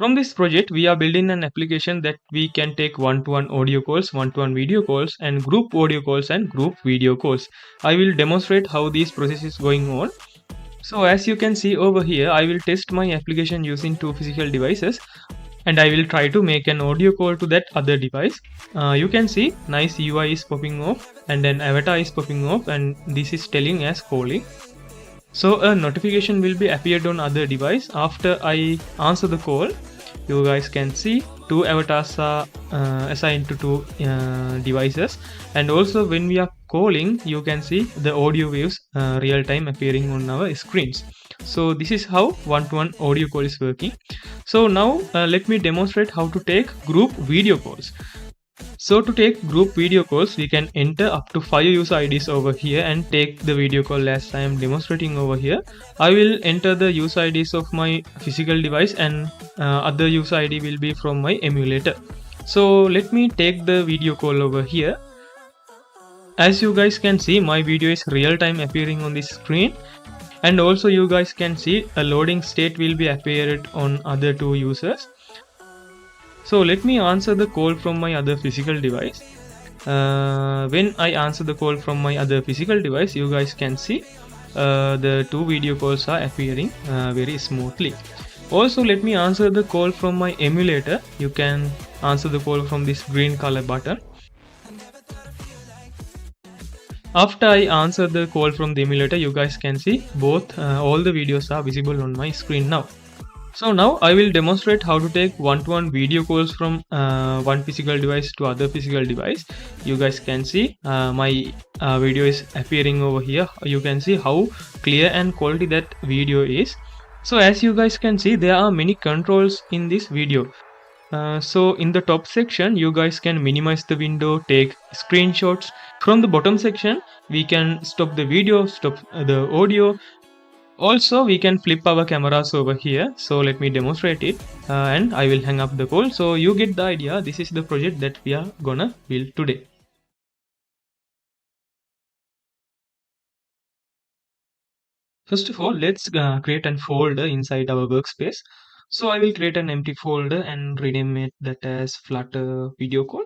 From this project, we are building an application that we can take one-to-one audio calls, one-to-one video calls, and group audio calls and group video calls. I will demonstrate how this process is going on. So as you can see over here, I will test my application using two physical devices, and I will try to make an audio call to that other device. You can see nice UI is popping off and an avatar is popping off, and this is telling as calling. So a notification will be appeared on other device after I answer the call. You guys can see two avatars are assigned to two devices, and also when we are calling, you can see the audio waves real time appearing on our screens. So this is how one-to-one audio call is working. So now let me demonstrate how to take group video calls. So to take group video calls, we can enter up to 5 user IDs over here and take the video call as I am demonstrating over here. I will enter the user IDs of my physical device, and other user ID will be from my emulator. So let me take the video call over here. As you guys can see, my video is real time appearing on this screen, and also you guys can see a loading state will be appeared on other two users. So let me answer the call from my other physical device. When I answer the call from my other physical device, you guys can see the two video calls are appearing very smoothly. Also, let me answer the call from my emulator. You can answer the call from this green color button. After I answer the call from the emulator, you guys can see both all the videos are visible on my screen now. So now I will demonstrate how to take one-to-one video calls from one physical device to other physical device. You guys can see my video is appearing over here. You can see how clear and quality that video is. So as you guys can see, there are many controls in this video. So in the top section, you guys can minimize the window, take screenshots. From the bottom section, we can stop the video, stop the audio. Also, we can flip our cameras over here. So let me demonstrate it and I will hang up the call. So you get the idea. This is the project that we are gonna build today. First of all, let's create a folder inside our workspace. So I will create an empty folder and rename it that as Flutter video call.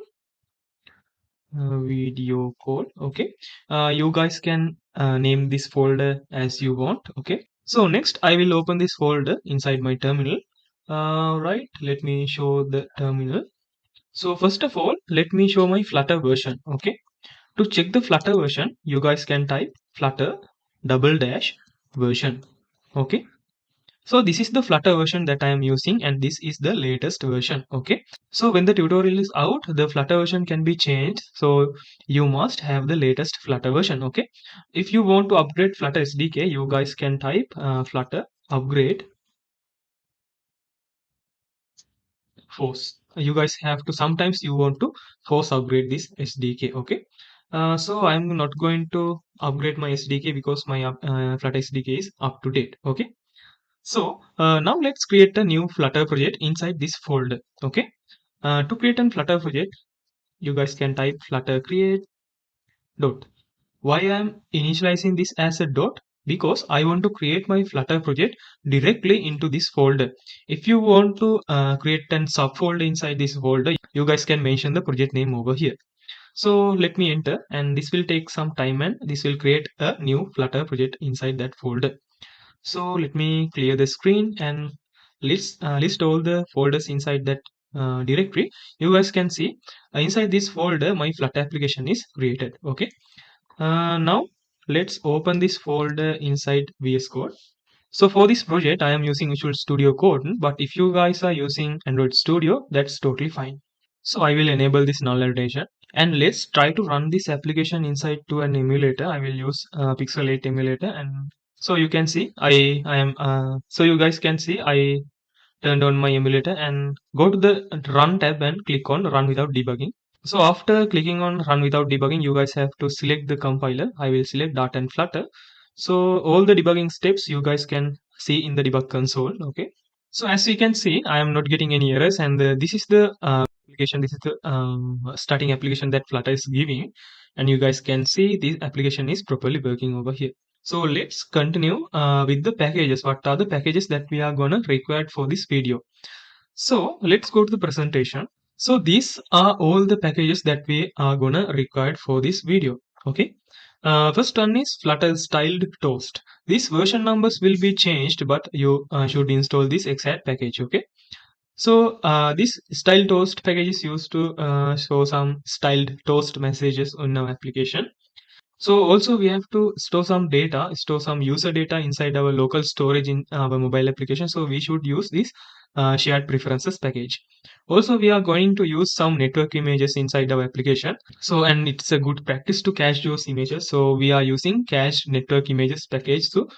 Video call. Okay. You guys can name this folder as you want. Okay. So next I will open this folder inside my terminal. Right, let me show the terminal. So first of all, let me show my Flutter version. Okay. To check the Flutter version, you guys can type Flutter --version. Okay. So this is the Flutter version that I am using, and this is the latest version. Okay. So when the tutorial is out, the Flutter version can be changed. So you must have the latest Flutter version. Okay. If you want to upgrade Flutter SDK, you guys can type Flutter upgrade force. You guys have to, sometimes you want to force upgrade this SDK. Okay. So I'm not going to upgrade my SDK because my Flutter SDK is up to date. Okay. So now let's create a new Flutter project inside this folder. Okay. To create a Flutter project, you guys can type Flutter create dot. Why I am initializing this as a dot? Because I want to create my Flutter project directly into this folder. If you want to create a subfolder inside this folder, you guys can mention the project name over here. So let me enter, and this will take some time, and this will create a new Flutter project inside that folder. So let me clear the screen and list all the folders inside that directory. You guys can see inside this folder my Flutter application is created. Okay. Now let's open this folder inside VS Code. So for this project, I am using Visual Studio Code, but if you guys are using Android Studio, that's totally fine. So I will enable this null annotation, and let's try to run this application inside to an emulator. I will use Pixel 8 emulator, and so you can see I am so you guys can see I turned on my emulator and go to the run tab and click on run without debugging. So after clicking on run without debugging, you guys have to select the compiler. I will select Dart and Flutter. So all the debugging steps you guys can see in the debug console. Okay. So as you can see, I am not getting any errors, and this is the application. This is the starting application that Flutter is giving, and you guys can see this application is properly working over here. So let's continue with the packages. What are the packages that we are gonna require for this video? So let's go to the presentation. So these are all the packages that we are gonna require for this video. Okay. First one is Flutter styled toast. These version numbers will be changed, but you should install this exact package. Okay. So this style toast package is used to show some styled toast messages on our application. So also we have to store some data, store some user data inside our local storage in our mobile application. So we should use this shared preferences package. Also, we are going to use some network images inside our application. So, and it's a good practice to cache those images. So we are using cache network images package to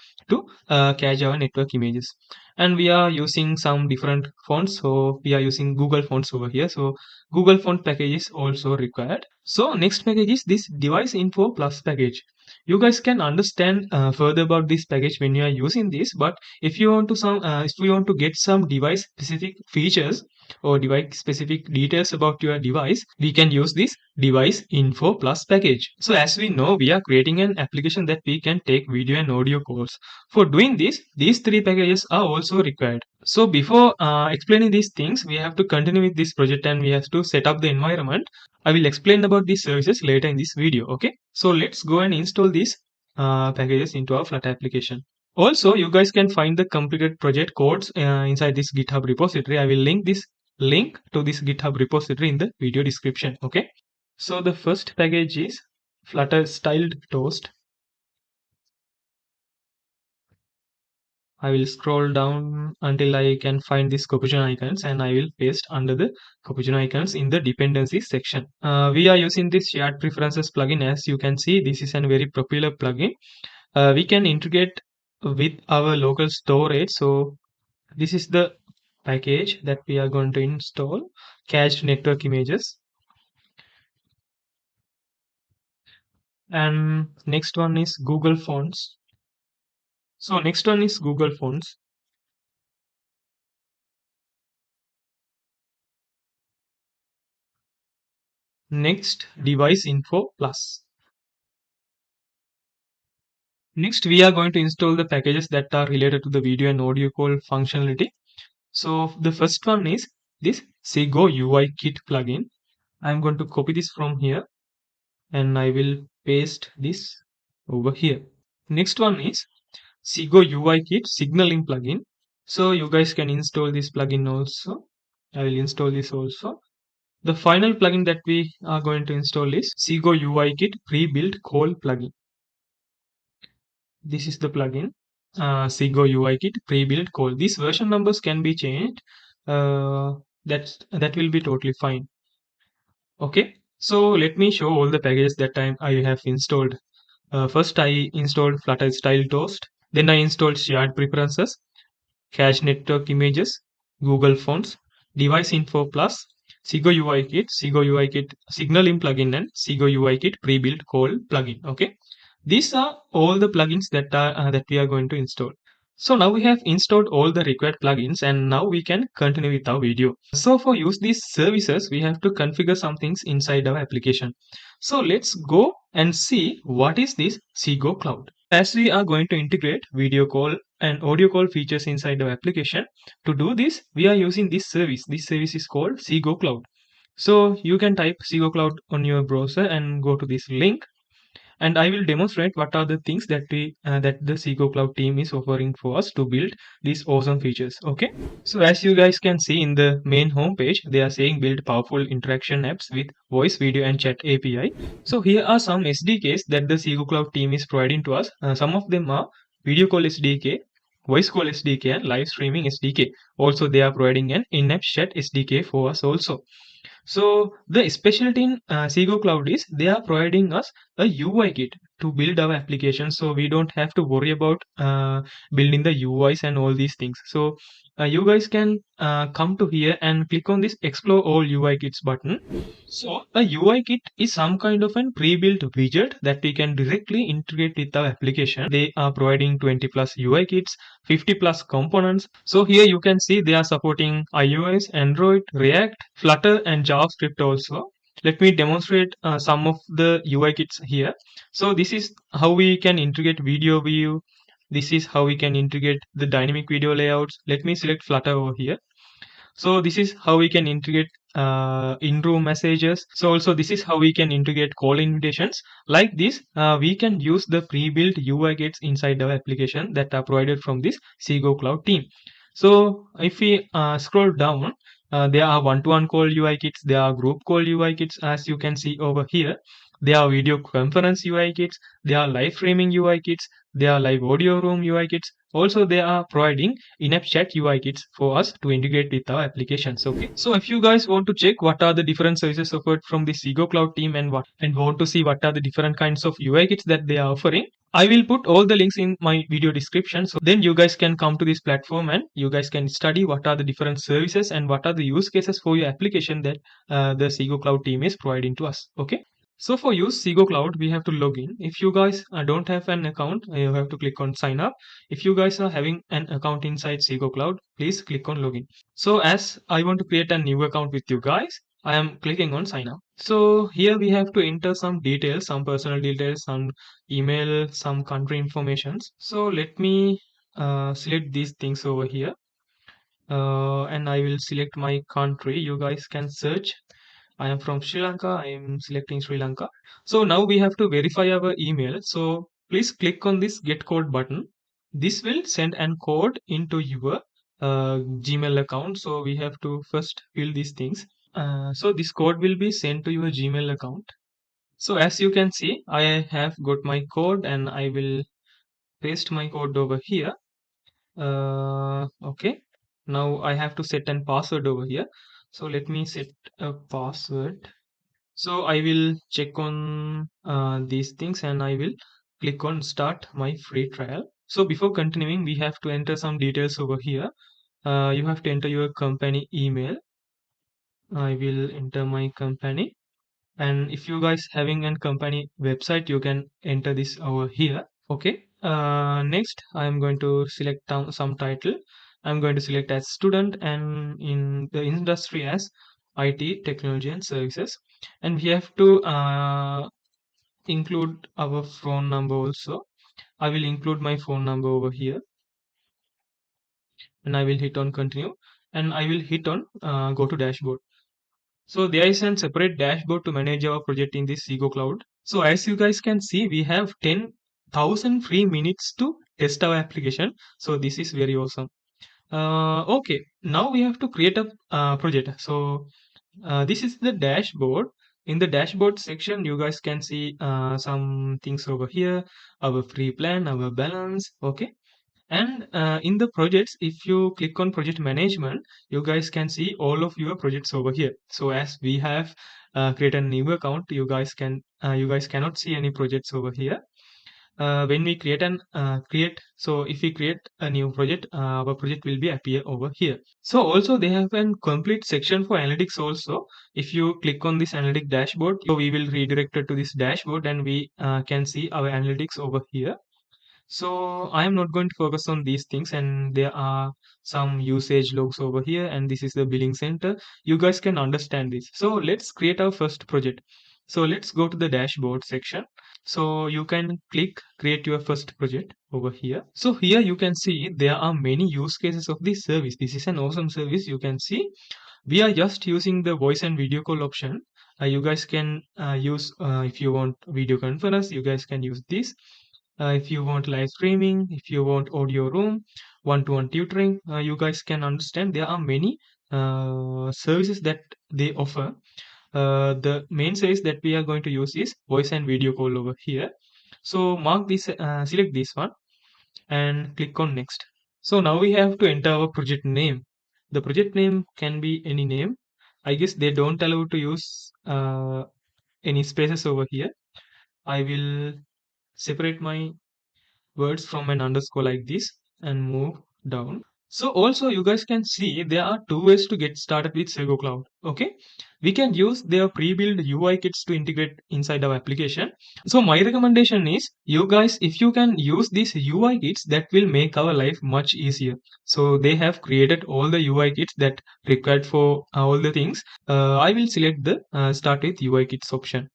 cache our network images. And we are using some different fonts. So we are using Google fonts over here. So Google font package is also required. So next package is this device info plus package. You guys can understand further about this package when you are using this. But if you want to get some device specific features or device specific details about your device, we can use this device info plus package. So as we know, we are creating an application that we can take video and audio calls. For doing this, these three packages are also required. So before explaining these things, we have to continue with this project and we have to set up the environment. I will explain about these services later in this video. Okay. So let's go and install these packages into our Flutter application. Also, you guys can find the completed project codes inside this GitHub repository. I will link to this GitHub repository in the video description. Okay. So the first package is Flutter styled toast. I will scroll down until I can find these Capuchin icons and I will paste under the Capuchin icons in the dependencies section. We are using this shared preferences plugin. As you can see, this is a very popular plugin. We can integrate with our local storage. So this is the package that we are going to install, cached network images. And next one is Google Fonts. So next one is Google Fonts. Next, device info plus. Next, we are going to install the packages that are related to the video and audio call functionality. So the first one is this ZEGO UI Kit plugin. I'm going to copy this from here and I will paste this over here. Next one is ZEGO UI Kit signaling plugin. So you guys can install this plugin also. I will install this also. The final plugin that we are going to install is ZEGO UI Kit pre-built call plugin. This is the plugin, ZEGO UI Kit pre-built call. These version numbers can be changed. That will be totally fine. Okay, so let me show all the packages that I have installed. First, I installed Flutter Style Toast. Then I installed Shared Preferences, Cache Network Images, Google Fonts, Device Info Plus, ZEGO UI Kit, ZEGO UI Kit Signaling plugin, and ZEGO UI Kit pre-built call plugin. Okay, these are all the plugins that we are going to install. So now we have installed all the required plugins and now we can continue with our video. So for use these services, we have to configure some things inside our application. So let's go and see what is this ZEGOCLOUD. As we are going to integrate video call and audio call features inside our application, to do this, we are using this service. This service is called ZEGOCLOUD. So you can type ZEGOCLOUD on your browser and go to this link, and I will demonstrate what are the things that the ZEGOCLOUD team is offering for us to build these awesome features. Okay, so as you guys can see in the main homepage, they are saying build powerful interaction apps with voice, video, and chat API. So here are some SDKs that the ZEGOCLOUD team is providing to us. Some of them are video call SDK, voice call SDK, and live streaming SDK. Also, they are providing an in-app chat SDK for us also. So the specialty in ZEGOCLOUD is they are providing us a UI kit to build our application, so we don't have to worry about building the UIs and all these things. So you guys can come to here and click on this explore all UI kits button. So a UI kit is some kind of a pre-built widget that we can directly integrate with our application. They are providing 20 plus UI kits, 50 plus components. So here you can see they are supporting iOS, Android, React, Flutter, and JavaScript also. Let me demonstrate some of the UI kits here. So this is how we can integrate video view. This is how we can integrate the dynamic video layouts. Let me select Flutter over here. So this is how we can integrate in-room messages. So also this is how we can integrate call invitations. Like this, we can use the pre-built UI kits inside our application that are provided from this ZEGOCLOUD team. So if we scroll down, there are one-to-one call UI kits, there are group call UI kits, as you can see over here. There are video conference UI kits, there are live streaming UI kits, there are live audio room UI kits. Also, they are providing in-app chat UI kits for us to integrate with our applications. Okay. So if you guys want to check what are the different services offered from the ZEGOCLOUD team and want to see what are the different kinds of UI kits that they are offering, I will put all the links in my video description. So then you guys can come to this platform and you guys can study what are the different services and what are the use cases for your application that the ZEGOCLOUD team is providing to us. Okay. So for use ZEGOCLOUD, we have to log in. If you guys don't have an account, you have to click on sign up. If you guys are having an account inside ZEGOCLOUD, please click on login. So as I want to create a new account with you guys, I am clicking on sign up. So here we have to enter some details, some personal details, some email, some country informations. So let me select these things over here. And I will select my country. You guys can search. I am from Sri Lanka. I am selecting Sri Lanka. So now we have to verify our email. So please click on this get code button. This will send an code into your Gmail account. So we have to first fill these things. So this code will be sent to your Gmail account. So as you can see, I have got my code and I will paste my code over here. Okay. Now I have to set an password over here. So let me set a password. So I will check on these things and I will click on start my free trial. So before continuing, we have to enter some details over here. You have to enter your company email. I will enter my company. And if you guys having a company website, you can enter this over here. Okay. Next, I'm going to select some title. I'm going to select as student and in the industry as IT, technology and services. And we have to include our phone number also. I will include my phone number over here and I will hit on continue and I will hit on go to dashboard. So there is a separate dashboard to manage our project in this ZEGOCLOUD. So as you guys can see, we have 10,000 free minutes to test our application. So this is very awesome. Okay, now we have to create a project. So this is the dashboard. In the dashboard section, you guys can see some things over here, our free plan, our balance. Okay. And in the projects, if you click on project management, you guys can see all of your projects over here. So as we have created a new account, you guys cannot see any projects over here. When we so if we create a new project, our project will be appear over here. So also they have a complete section for analytics also. If you click on this analytic dashboard, so we will redirect it to this dashboard and we can see our analytics over here. So I am not going to focus on these things, and there are some usage logs over here, and this is the billing center. You guys can understand this. So let's create our first project. So let's go to the dashboard section. So you can click create your first project over here. So here you can see there are many use cases of this service. This is an awesome service. You can see we are just using the voice and video call option. You guys can use if you want video conference, you guys can use this. If you want live streaming, if you want audio room, one-to-one tutoring, you guys can understand there are many services that they offer. The main service that we are going to use is voice and video call over here. So mark this, select this one and click on next. So now we have to enter our project name. The project name can be any name. I guess they don't allow to use any spaces over here. I will separate my words from an underscore like this and move down. So also you guys can see there are two ways to get started with ZEGOCLOUD. Okay, we can use their pre-built UI kits to integrate inside our application. So my recommendation is you guys, if you can use these UI kits, that will make our life much easier. So they have created all the UI kits that required for all the things. I will select the start with UI kits option.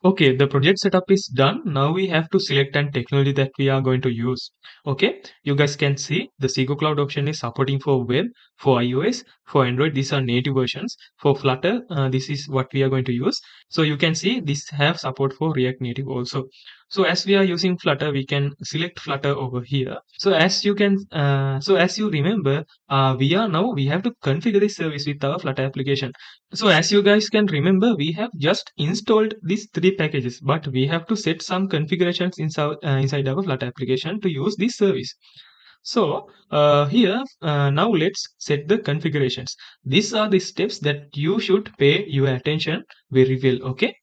Okay, the project setup is done. Now we have to select an technology that we are going to use. Okay, you guys can see the ZEGOCLOUD option is supporting for web, for iOS, for Android. These are native versions. For Flutter, this is what we are going to use. So you can see this have support for React Native also. So as we are using Flutter, we can select Flutter over here. So as you remember, we have to configure this service with our Flutter application. So as you guys can remember, we have just installed these three packages, but we have to set some configurations inside our Flutter application to use this service. So here, now let's set the configurations. These are the steps that you should pay your attention very well. Okay.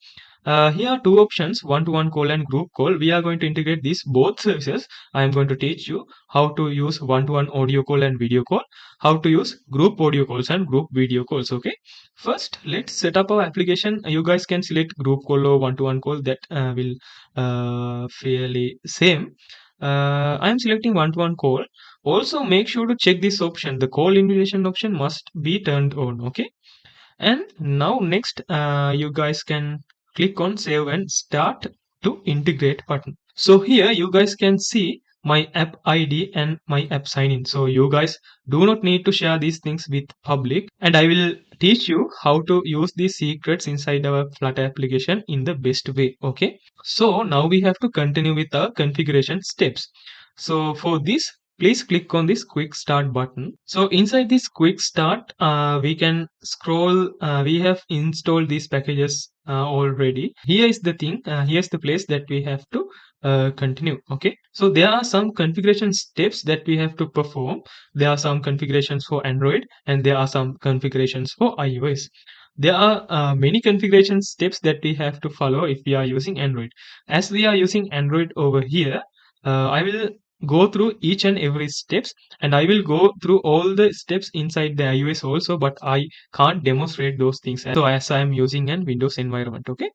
Here are two options, one-to-one call and group call. We are going to integrate these both services. I am going to teach you how to use one-to-one audio call and video call, how to use group audio calls and group video calls. Okay. First, let's set up our application. You guys can select group call or one-to-one call. That will fairly same. I am selecting one-to-one call. Also, make sure to check this option. The call invitation option must be turned on. Okay. And now next, you guys can click on save and start to integrate button. So here you guys can see my app ID and my app sign in. So you guys do not need to share these things with public, and I will teach you how to use these secrets inside our Flutter application in the best way. Okay. So now we have to continue with our configuration steps. So for this, please click on this quick start button. So inside this quick start, we can scroll. We have installed these packages already. Here is the thing. Here's the place that we have to continue. Okay. So there are some configuration steps that we have to perform. There are some configurations for Android and there are some configurations for iOS. There are many configuration steps that we have to follow if we are using Android. As we are using Android over here, I will go through each and every steps, and I will go through all the steps inside the iOS also, but I can't demonstrate those things as I am using an Windows environment. Okay.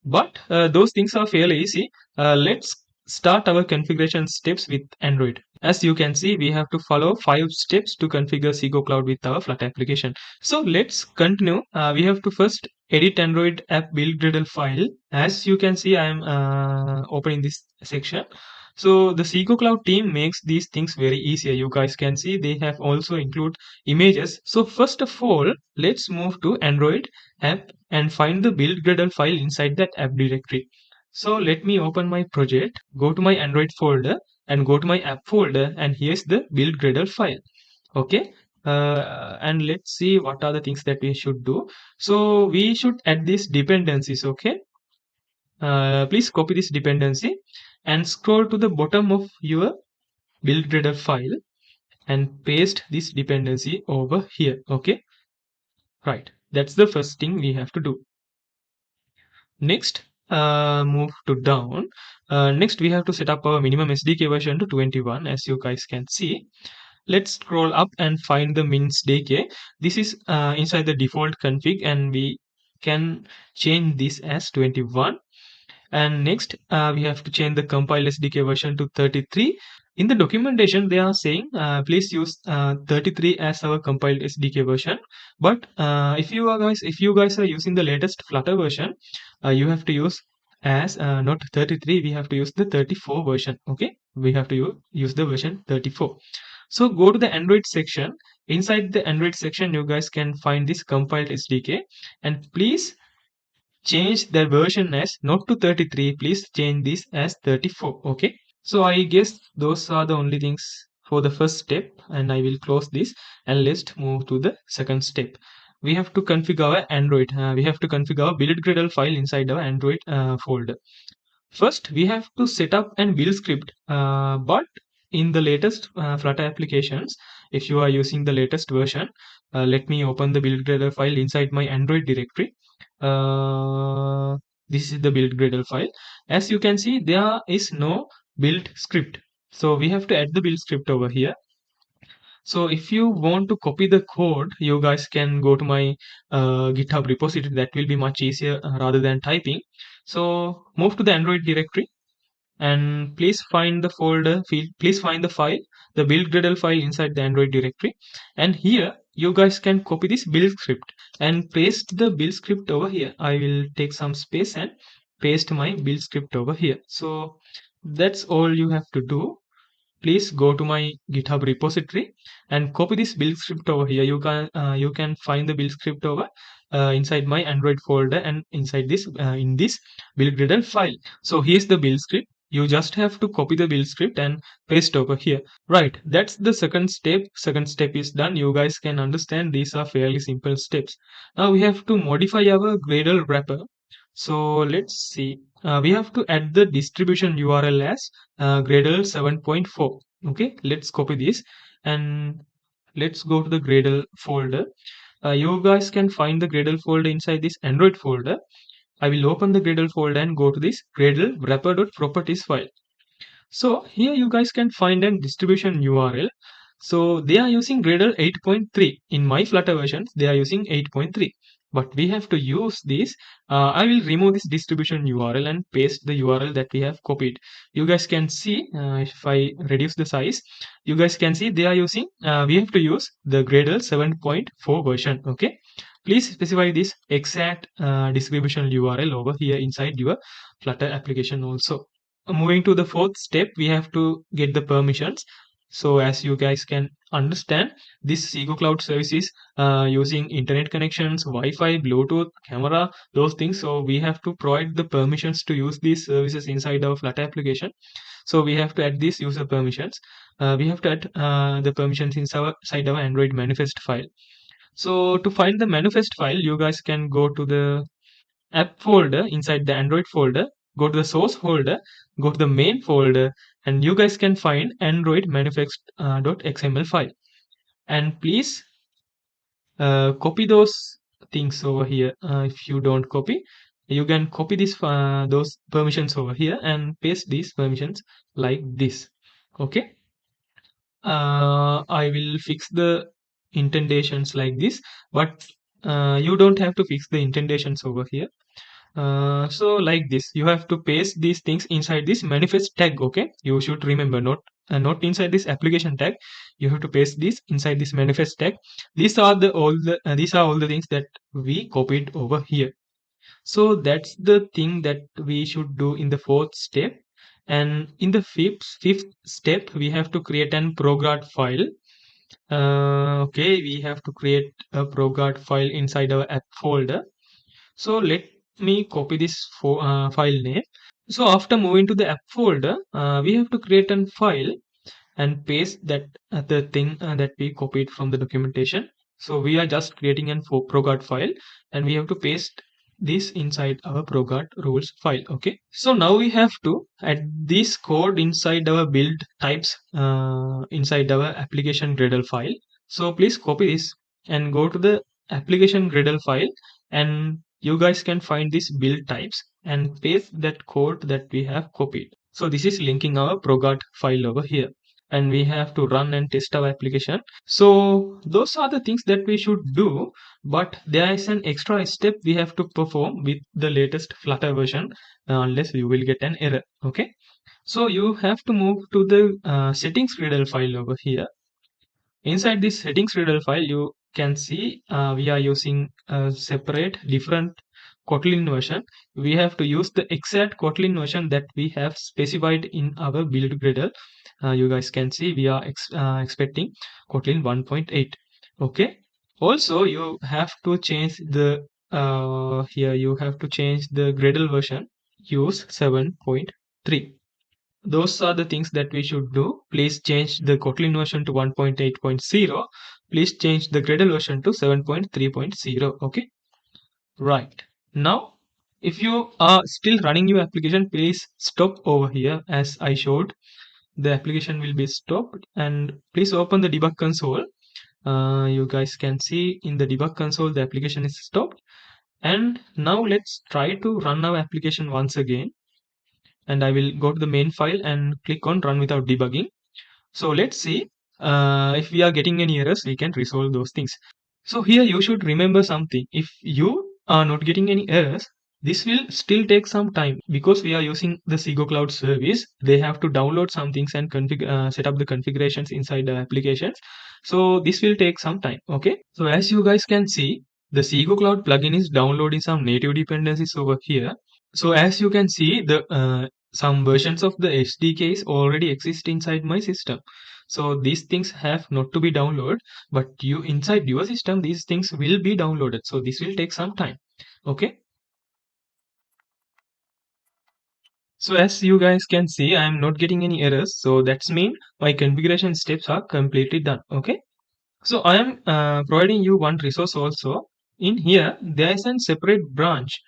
But those things are fairly easy. Let's start our configuration steps with Android. As you can see, we have to follow 5 steps to configure ZEGOCLOUD with our Flutter application. So let's continue. We have to first edit Android app build Gradle file. As you can see, I am opening this section. So the ZEGOCLOUD team makes these things very easier. You guys can see they have also include images. So first of all, let's move to Android app and find the build Gradle file inside that app directory. So let me open my project, go to my Android folder and go to my app folder, and here's the build Gradle file. Okay. And let's see what are the things that we should do. So we should add these dependencies. Okay. Please copy this dependency and scroll to the bottom of your build Gradle file and paste this dependency over here. Okay. Right. That's the first thing we have to do. Next, move to down. Next, we have to set up our minimum SDK version to 21, as you guys can see. Let's scroll up and find the min SDK. This is inside the default config, and we can change this as 21. And next, we have to change the compile SDK version to 33. In the documentation, they are saying please use 33 as our compiled SDK version. But if you guys are using the latest Flutter version, you have to use as not 33. We have to use the 34 version. Okay, we have to use the version 34. So go to the Android section. Inside the Android section, you guys can find this compiled SDK, and please change the version as not to 33. Please change this as 34. Okay. So I guess those are the only things for the first step, and I will close this and let's move to the second step. We have to configure our Android. We have to configure our build Gradle file inside our Android folder. First, we have to set up and build script. But in the latest Flutter applications, if you are using the latest version, let me open the build Gradle file inside my Android directory. This is the build Gradle file. As you can see, there is no build script. So we have to add the build script over here. So if you want to copy the code, you guys can go to my GitHub repository. That will be much easier rather than typing. So move to the Android directory and please find the please find the file, the build Gradle file inside the Android directory. And here you guys can copy this build script and paste the build script over here. I will take some space and paste my build script over here. So that's all you have to do. Please go to my GitHub repository and copy this build script over here. You can find the build script over inside my Android folder and inside this in this build gradle file. So here's the build script. You just have to copy the build script and paste over here. Right, that's the second step. Second step is done. You guys can understand these are fairly simple steps. Now we have to modify our Gradle wrapper. So let's see. We have to add the distribution URL as Gradle 7.4. Okay, let's copy this and let's go to the Gradle folder. You guys can find the Gradle folder inside this Android folder. I will open the Gradle folder and go to this Gradle wrapper.properties file. So here you guys can find a distribution URL. So they are using Gradle 8.3. In my Flutter versions, they are using 8.3. But we have to use this. I will remove this distribution URL and paste the URL that we have copied. You guys can see if I reduce the size, you guys can see they are using. We have to use the Gradle 7.4 version. Okay. Please specify this exact distribution URL over here inside your Flutter application also. Moving to the fourth step, we have to get the permissions. So as you guys can understand, this ZEGOCLOUD service is using internet connections, Wi-Fi, Bluetooth, camera, those things. So we have to provide the permissions to use these services inside our Flutter application. So we have to add these user permissions. We have to add the permissions inside our Android manifest file. So to find the manifest file, you guys can go to the app folder inside the Android folder, go to the source folder, go to the main folder, and you guys can find Android manifest.xml file. And please copy those things over here. If you don't copy, you can copy those permissions over here and paste these permissions like this. Okay. I will fix the indentations like this, but you don't have to fix the indentations over here. So like this, you have to paste these things inside this manifest tag. Okay, you should remember, not inside this application tag. You have to paste this inside this manifest tag. These are all the things that we copied over here. So that's the thing that we should do in the fourth step. And in the fifth step, we have to create an prograd file. Okay, we have to create a prograd file inside our app folder. So let me copy this file name. So after moving to the app folder, we have to create a file and paste that the thing that we copied from the documentation. So we are just creating an prograd file and we have to paste this inside our prograd rules file. Okay, so now we have to add this code inside our build types inside our application Gradle file. So please copy this and go to the application Gradle file, and you guys can find this build types and paste that code that we have copied. So this is linking our prograd file over here, and we have to run and test our application. So those are the things that we should do, but there is an extra step we have to perform with the latest Flutter version, unless you will get an error. Okay, so you have to move to the settings Gradle file over here. Inside this settings Gradle file, you can see we are using a separate different Kotlin version. We have to use the exact Kotlin version that we have specified in our build Gradle. You guys can see we are expecting Kotlin 1.8. Okay. Also, you have to change the here you have to change the Gradle version. Use 7.3. Those are the things that we should do. Please change the Kotlin version to 1.8.0. Please change the Gradle version to 7.3.0. Okay. Right. Now, if you are still running your application, please stop over here as I showed. The application will be stopped, and please open the debug console. You guys can see in the debug console the application is stopped. And now let's try to run our application once again. And I will go to the main file and click on run without debugging. So let's see if we are getting any errors, we can resolve those things. So here you should remember something. If you are not getting any errors, this will still take some time because we are using the ZEGOCLOUD service. They have to download some things and set up the configurations inside the applications. So this will take some time. Okay. So as you guys can see, the ZEGOCLOUD plugin is downloading some native dependencies over here. So as you can see, the some versions of the SDKs already exist inside my system. So these things have not to be downloaded, but you inside your system, these things will be downloaded. So this will take some time. Okay. So as you guys can see, I am not getting any errors. So that's mean my configuration steps are completely done. Okay. So I am providing you one resource also. In here, there is a separate branch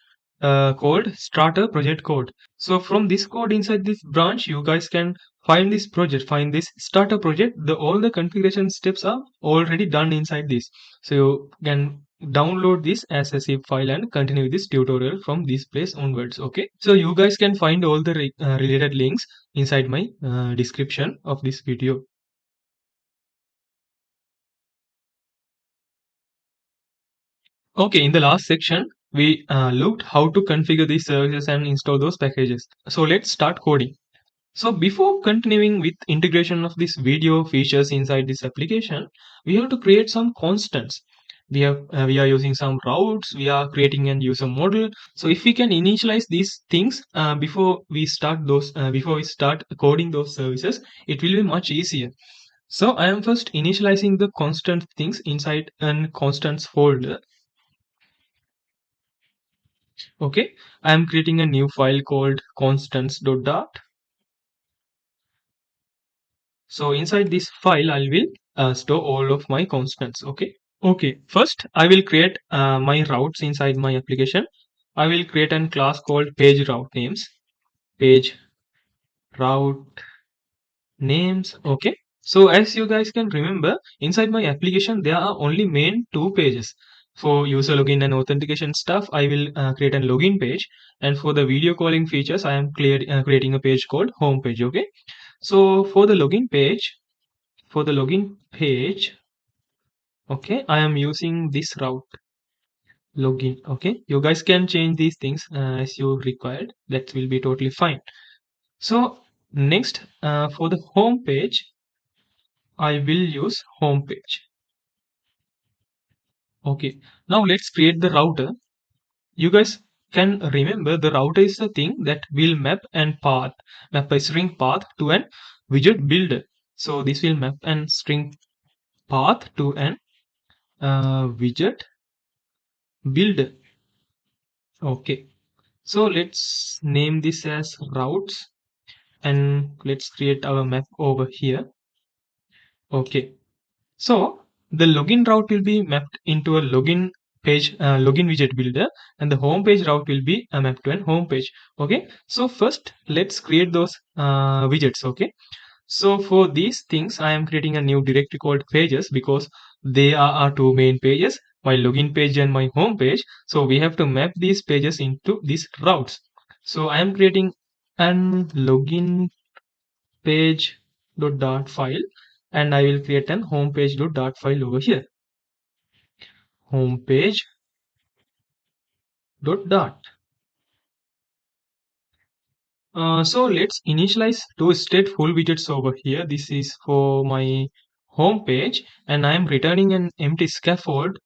called starter project code. So from this code inside this branch, you guys can find this project, find this starter project. All the configuration steps are already done inside this. So you can download this as a zip file and continue this tutorial from this place onwards. Okay. So you guys can find all the related links inside my description of this video. Okay, in the last section, we looked how to configure these services and install those packages. So let's start coding. So before continuing with integration of this video features inside this application, we have to create some constants. We are using some routes. We are creating an user model. So if we can initialize these things before we start coding those services, it will be much easier. So I am first initializing the constant things inside an constants folder. Okay, I am creating a new file called constants.dart. So inside this file, I will store all of my constants. Okay. Okay. First, I will create my routes inside my application. I will create a class called page route names. Page route names. Okay. So as you guys can remember, inside my application, there are only main two pages. For user login and authentication stuff, I will create a login page. And for the video calling features, I am creating a page called home page. Okay. So for the login page, okay, I am using this route login. Okay. You guys can change these things as you required. That will be totally fine. So next, for the home page, I will use home page. Okay, now let's create the router. You guys can remember the router is the thing that will map a string path to an widget builder. So this will map an string path to an widget builder. Okay, so let's name this as routes and let's create our map over here. Okay, so the login route will be mapped into a login widget builder, and the home page route will be mapped to an home page. Okay, so first let's create those widgets. Okay, so for these things, I am creating a new directory called pages because they are our two main pages, my login page and my home page. So we have to map these pages into these routes. So I am creating an login page dot file, and I will create an homepage dot file over here. Homepage dot. So let's initialize two stateful widgets over here. This is for my home page, and I am returning an empty scaffold.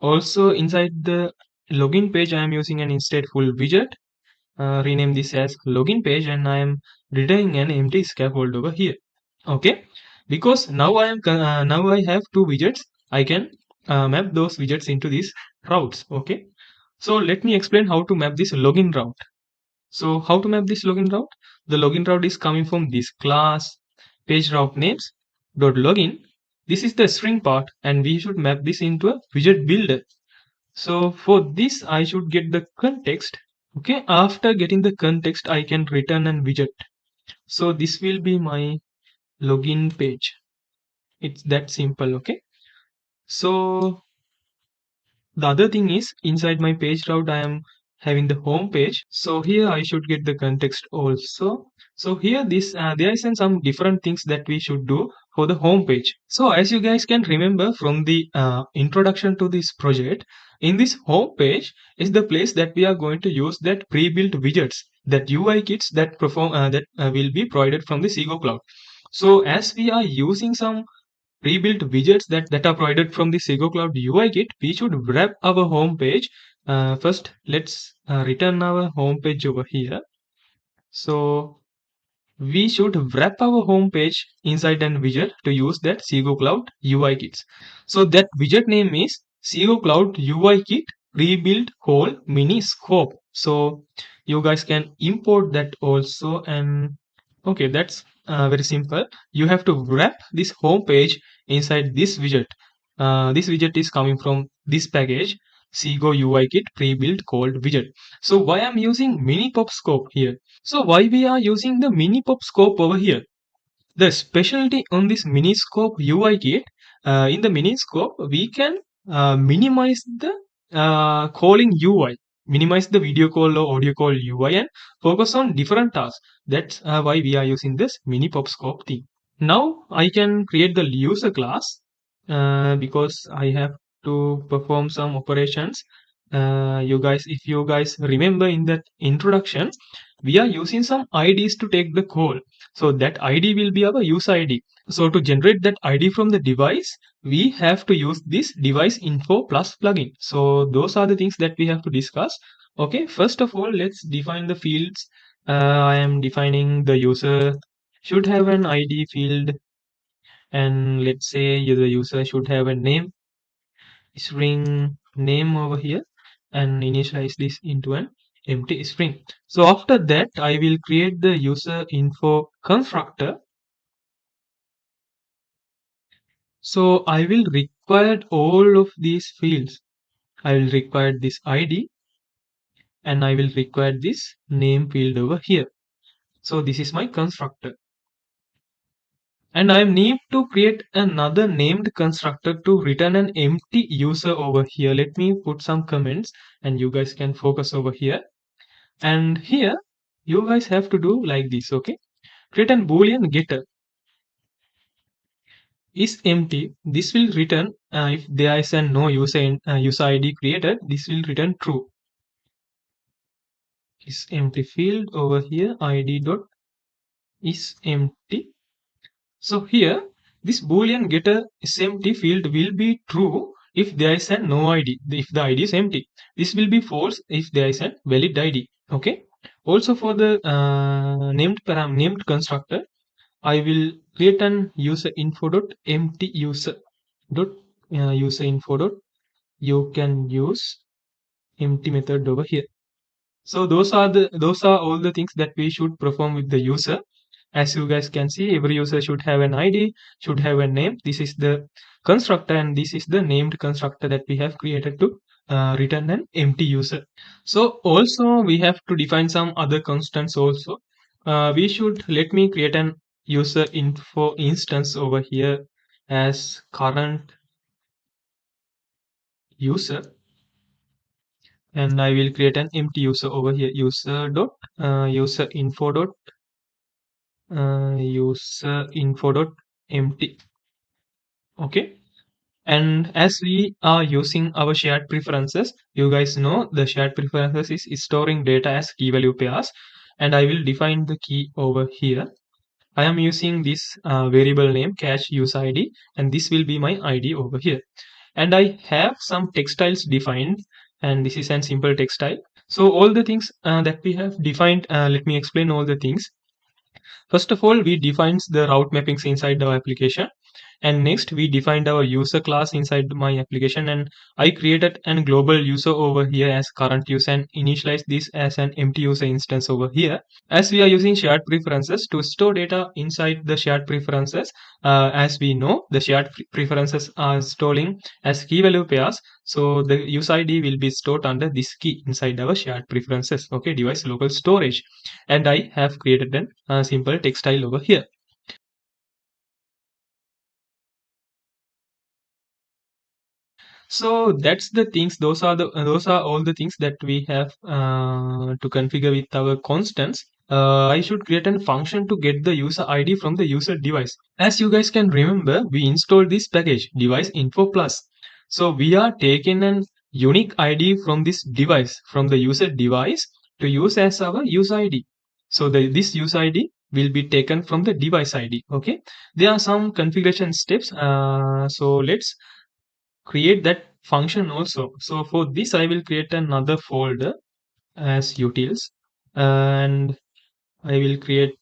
Also inside the login page, I am using an stateful widget. Rename this as login page, and I am returning an empty scaffold over here. Okay, because now I have two widgets. I can map those widgets into these routes. Okay, so let me explain how to map this login route. So how to map this login route? The login route is coming from this class page route names dot login. This is the string part, and we should map this into a widget builder. So for this, I should get the context. Okay, after getting the context, I can return an widget. So this will be my login page. It's that simple. Okay, so the other thing is inside my page route, I am having the home page. So here I should get the context also. So here there is some different things that we should do for the home page. So as you guys can remember from the introduction to this project, in this home page is the place that we are going to use that pre-built widgets, that UI kits that will be provided from the ZEGOCLOUD. So as we are using some pre-built widgets that are provided from the ZEGOCLOUD UI kit, we should wrap our home page First, let's return our home page over here. So we should wrap our home page inside an widget to use that ZEGOCLOUD UI kits. So that widget name is ZEGOCLOUD UI kit pre-built whole mini scope. So you guys can import that also. And okay, that's very simple. You have to wrap this home page inside this widget. This widget is coming from this package Sego UI kit pre-built called widget. So why I'm using mini pop scope here? So why we are using the mini pop scope over here? The specialty on this mini scope UI kit, in the mini scope we can minimize the calling UI, minimize the video call or audio call UI and focus on different tasks. That's why we are using this mini pop scope thing. Now I can create the user class because I have to perform some operations. If you guys remember in that introduction, we are using some IDs to take the call. So that ID will be our user ID. So to generate that ID from the device, we have to use this device info plus plugin. So those are the things that we have to discuss. Okay, first of all, let's define the fields. I am defining the user should have an ID field, and let's say the user should have a name, string name over here, and initialize this into an empty string. So after that, I will create the user info constructor. So I will require all of these fields. I will require this ID and I will require this name field over here. So this is my constructor. And I need to create another named constructor to return an empty user over here. Let me put some comments and you guys can focus over here. And here you guys have to do like this, okay? Create an boolean getter is empty. This will return if there is a no user ID created. This will return true. Is empty field over here id dot is empty. So here, this boolean getter is empty field will be true if there is a no ID, if the ID is empty. This will be false if there is a valid ID. Okay. Also for the named constructor, I will create an user info dot empty user dot user info dot. You can use empty method over here. So those are all the things that we should perform with the user. As you guys can see, every user should have an ID, should have a name. This is the constructor and this is the named constructor that we have created to return an empty user. So also we have to define some other constants also. Let me create an user info instance over here as current user, and I will create an empty user over here, user info dot empty. Okay. And as we are using our shared preferences, you guys know the shared preferences is storing data as key value pairs, and I will define the key over here. I am using this variable name cache user ID, and this will be my ID over here. And I have some textiles defined, and this is a simple textile. So all the things that we have defined, let me explain all the things. First of all, we defined the route mappings inside our application. And next, we defined our user class inside my application. And I created an global user over here as current user and initialized this as an empty user instance over here. As we are using shared preferences to store data inside the shared preferences, as we know, the shared preferences are storing as key value pairs. So the user ID will be stored under this key inside our shared preferences. Okay, device local storage. And I have created a simple textile over here. So that's the things. Those are all the things that we have to configure with our constants. I should create a function to get the user ID from the user device. As you guys can remember, we installed this package device info plus. So we are taking an unique ID from this device, from the user device to use as our user ID. So this user ID will be taken from the device ID. Okay. There are some configuration steps. So let's create that function also. So for this, I will create another folder as utils, and I will create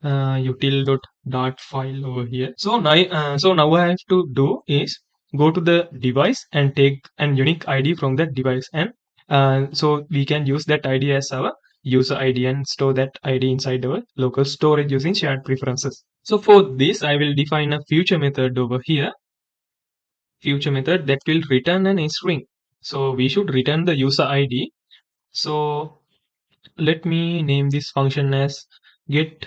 util.dart file over here. So now I have to do is go to the device and take an unique ID from that device, and so we can use that ID as our user ID and store that ID inside our local storage using shared preferences. So for this, I will define a future method over here, future method that will return an string. So we should return the user ID. So let me name this function as get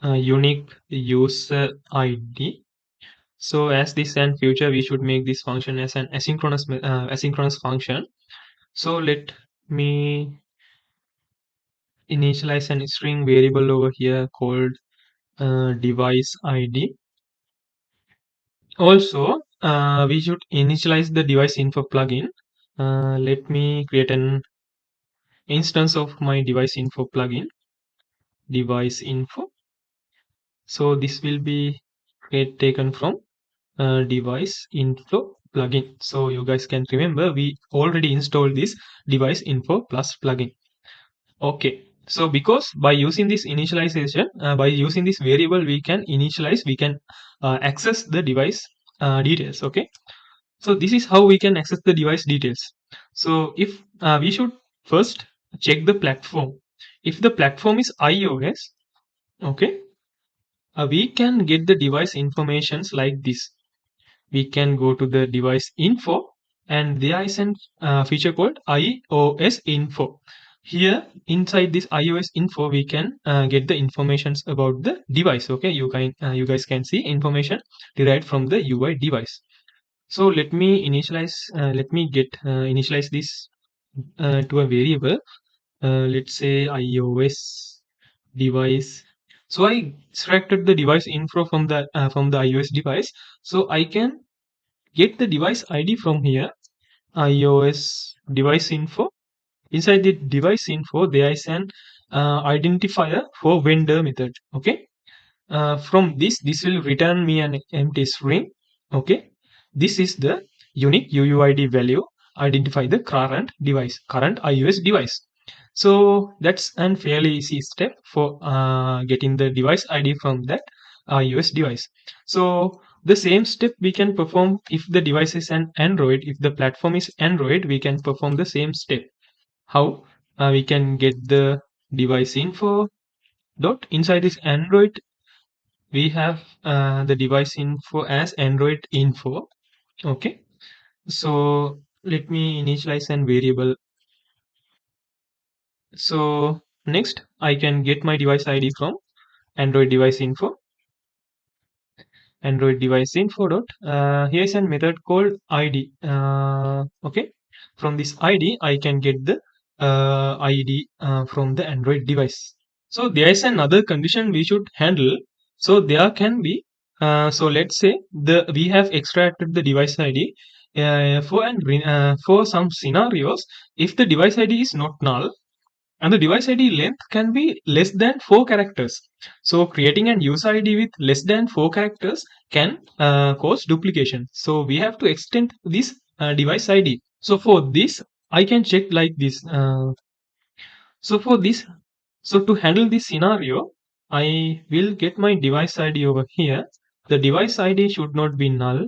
unique user ID. So as this and future, we should make this function as an asynchronous function. So let me initialize an string variable over here called device ID. Also, we should initialize the device info plugin. Let me create an instance of my device info plugin, device info. So this will be taken from device info plugin. So you guys can remember we already installed this device info plus plugin. Okay. So because by using this initialization, by using this variable, we can access the device details. Okay. So this is how we can access the device details. So if we should first check the platform. If the platform is iOS, okay, we can get the device informations like this. We can go to the device info, and there is an feature called iOS info. Here inside this iOS info, we can get the informations about the device. Okay, you guys can see information derived from the UI device. So let me get initialize this to a variable. Let's say iOS device. So I extracted the device info from the iOS device. So I can get the device ID from here, iOS device info. Inside the device info, there is an identifier for vendor method. Okay. From this will return me an empty string. Okay. This is the unique UUID value identify the current iOS device. So that's a fairly easy step for getting the device ID from that iOS device. So the same step we can perform if the device is an Android. If the platform is Android, we can perform the same step. How? We can get the device info dot inside this Android. We have the device info as Android info. Okay. So let me initialize an variable. So next I can get my device ID from Android device info. Android device info dot. Here's a method called ID. Okay. From this ID, I can get the ID from the Android device. So there is another condition we should handle. So there can be. So let's say we have extracted the device ID for some scenarios. If the device ID is not null, and the device ID length can be less than 4 characters. So creating an user ID with less than 4 characters can cause duplication. So we have to extend this device ID. So for this, I can check like this. So for this, so to handle this scenario, I will get my device ID over here. The device ID should not be null.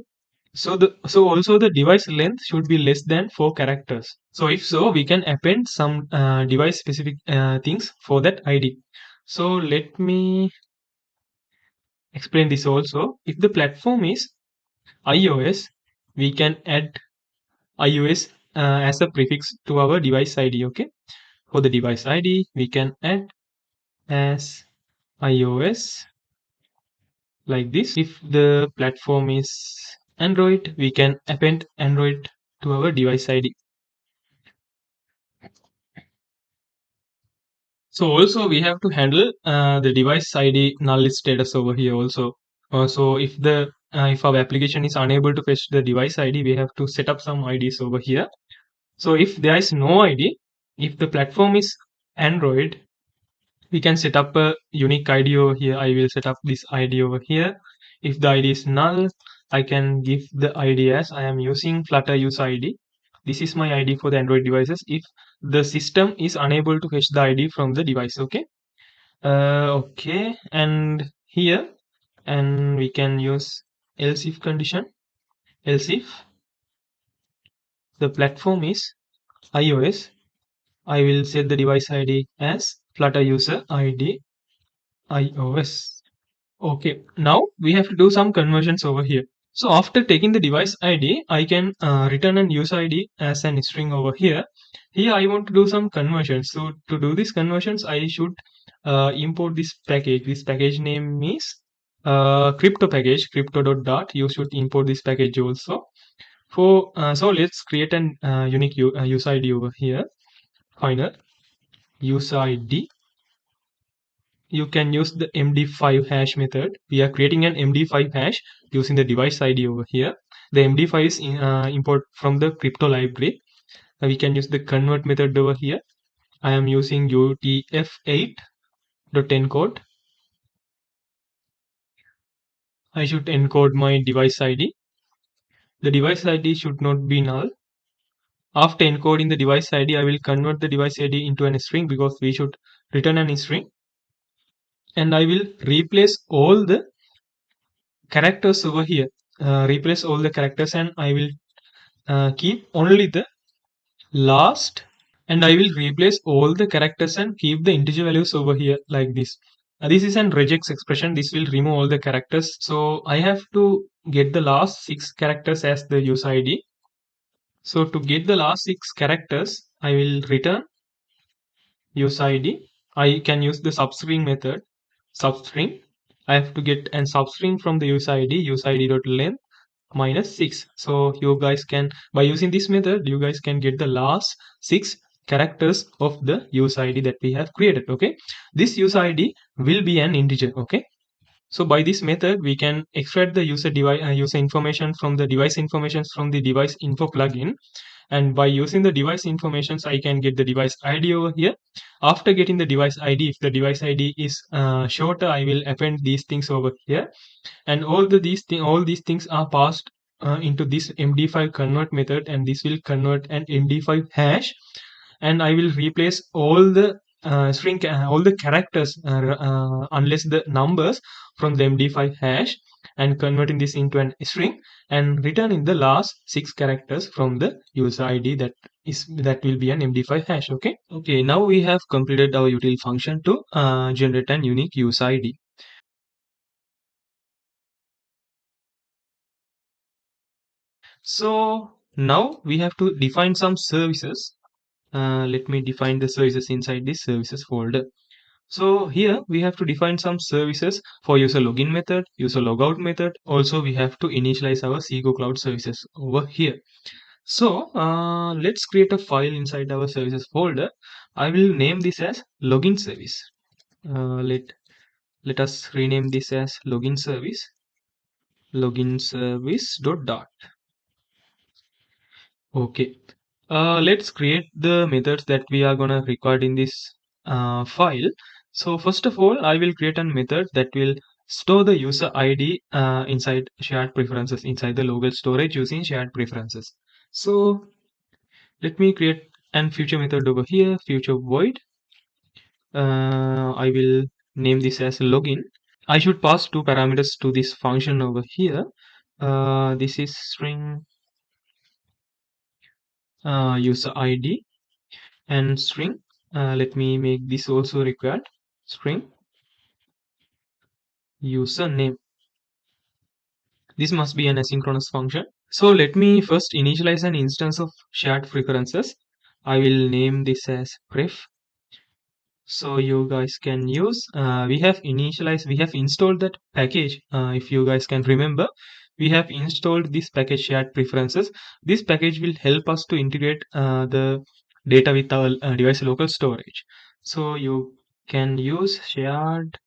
So also the device length should be less than 4 characters. So if so, we can append some device specific things for that ID. So let me explain this also. If the platform is iOS, we can add iOS as a prefix to our device ID. Okay. For the device ID, we can add as iOS like this. If the platform is Android, we can append Android to our device ID. So also we have to handle the device ID null status over here also. So if our application is unable to fetch the device ID, we have to set up some IDs over here. So if there is no ID, if the platform is Android, we can set up a unique ID over here. I will set up this ID over here. If the ID is null, I can give the ID as I am using Flutter user ID. This is my ID for the Android devices if the system is unable to fetch the ID from the device. Okay. Okay, and here, and we can use else if condition. Else if the platform is iOS, I will set the device ID as Flutter user ID iOS. Okay, now we have to do some conversions over here. So after taking the device ID, I can return an user ID as an string over here. Here I want to do some conversions. So to do these conversions, I should import this package. This package name is crypto package, crypto.dart. You should import this package also. So let's create an unique user ID over here. Final user ID. You can use the MD5 hash method. We are creating an MD5 hash using the device ID over here. The MD5 is import from the crypto library. We can use the convert method over here. I am using UTF-8.encode. I should encode my device ID. The device ID should not be null. After encoding the device ID, I will convert the device ID into a string because we should return an string. And I will replace all the characters over here. Replace all the characters and I will keep only the last, and I will replace all the characters and keep the integer values over here like this. This is an regex expression. This will remove all the characters. So I have to get the last 6 characters as the user ID. So to get the last 6 characters, I will return user ID. I can use the substring method. Substring. I have to get an substring from the user ID. User ID dot length minus 6. So you guys can, by using this method, you guys can get the last 6 characters of the user ID that we have created. Okay, this user ID will be an integer. Okay, so by this method we can extract the user information from the device informations from the device info plugin, and by using the device informations I can get the device ID over here. After getting the device ID, if the device ID is shorter, I will append these things over here, and all these things are passed into this MD5 convert method, and this will convert an MD5 hash, and I will replace all the all the characters unless the numbers from the MD5 hash, and converting this into an string and returning the last 6 characters from the user ID that will be an MD5 hash. Okay, now we have completed our util function to generate an unique user ID. So now we have to define some services. Let me define the services inside this services folder. So here we have to define some services for user login method, user logout method. Also we have to initialize our ZEGOCLOUD services over here. So let's create a file inside our services folder. I will name this as login service. Let us rename this as login service. Login service.dart. Okay. Let's create the methods that we are gonna record in this file. So first of all, I will create a method that will store the user ID inside shared preferences inside the local storage using shared preferences. So let me create an future method over here, future void. I will name this as login. I should pass 2 parameters to this function over here. This is string user ID and string. Let me make this also required. String username. This must be an asynchronous function. So let me first initialize an instance of shared preferences. I will name this as pref. So you guys can use. We have installed that package. If you guys can remember, we have installed this package shared preferences. This package will help us to integrate the data with our device local storage. So you can use shared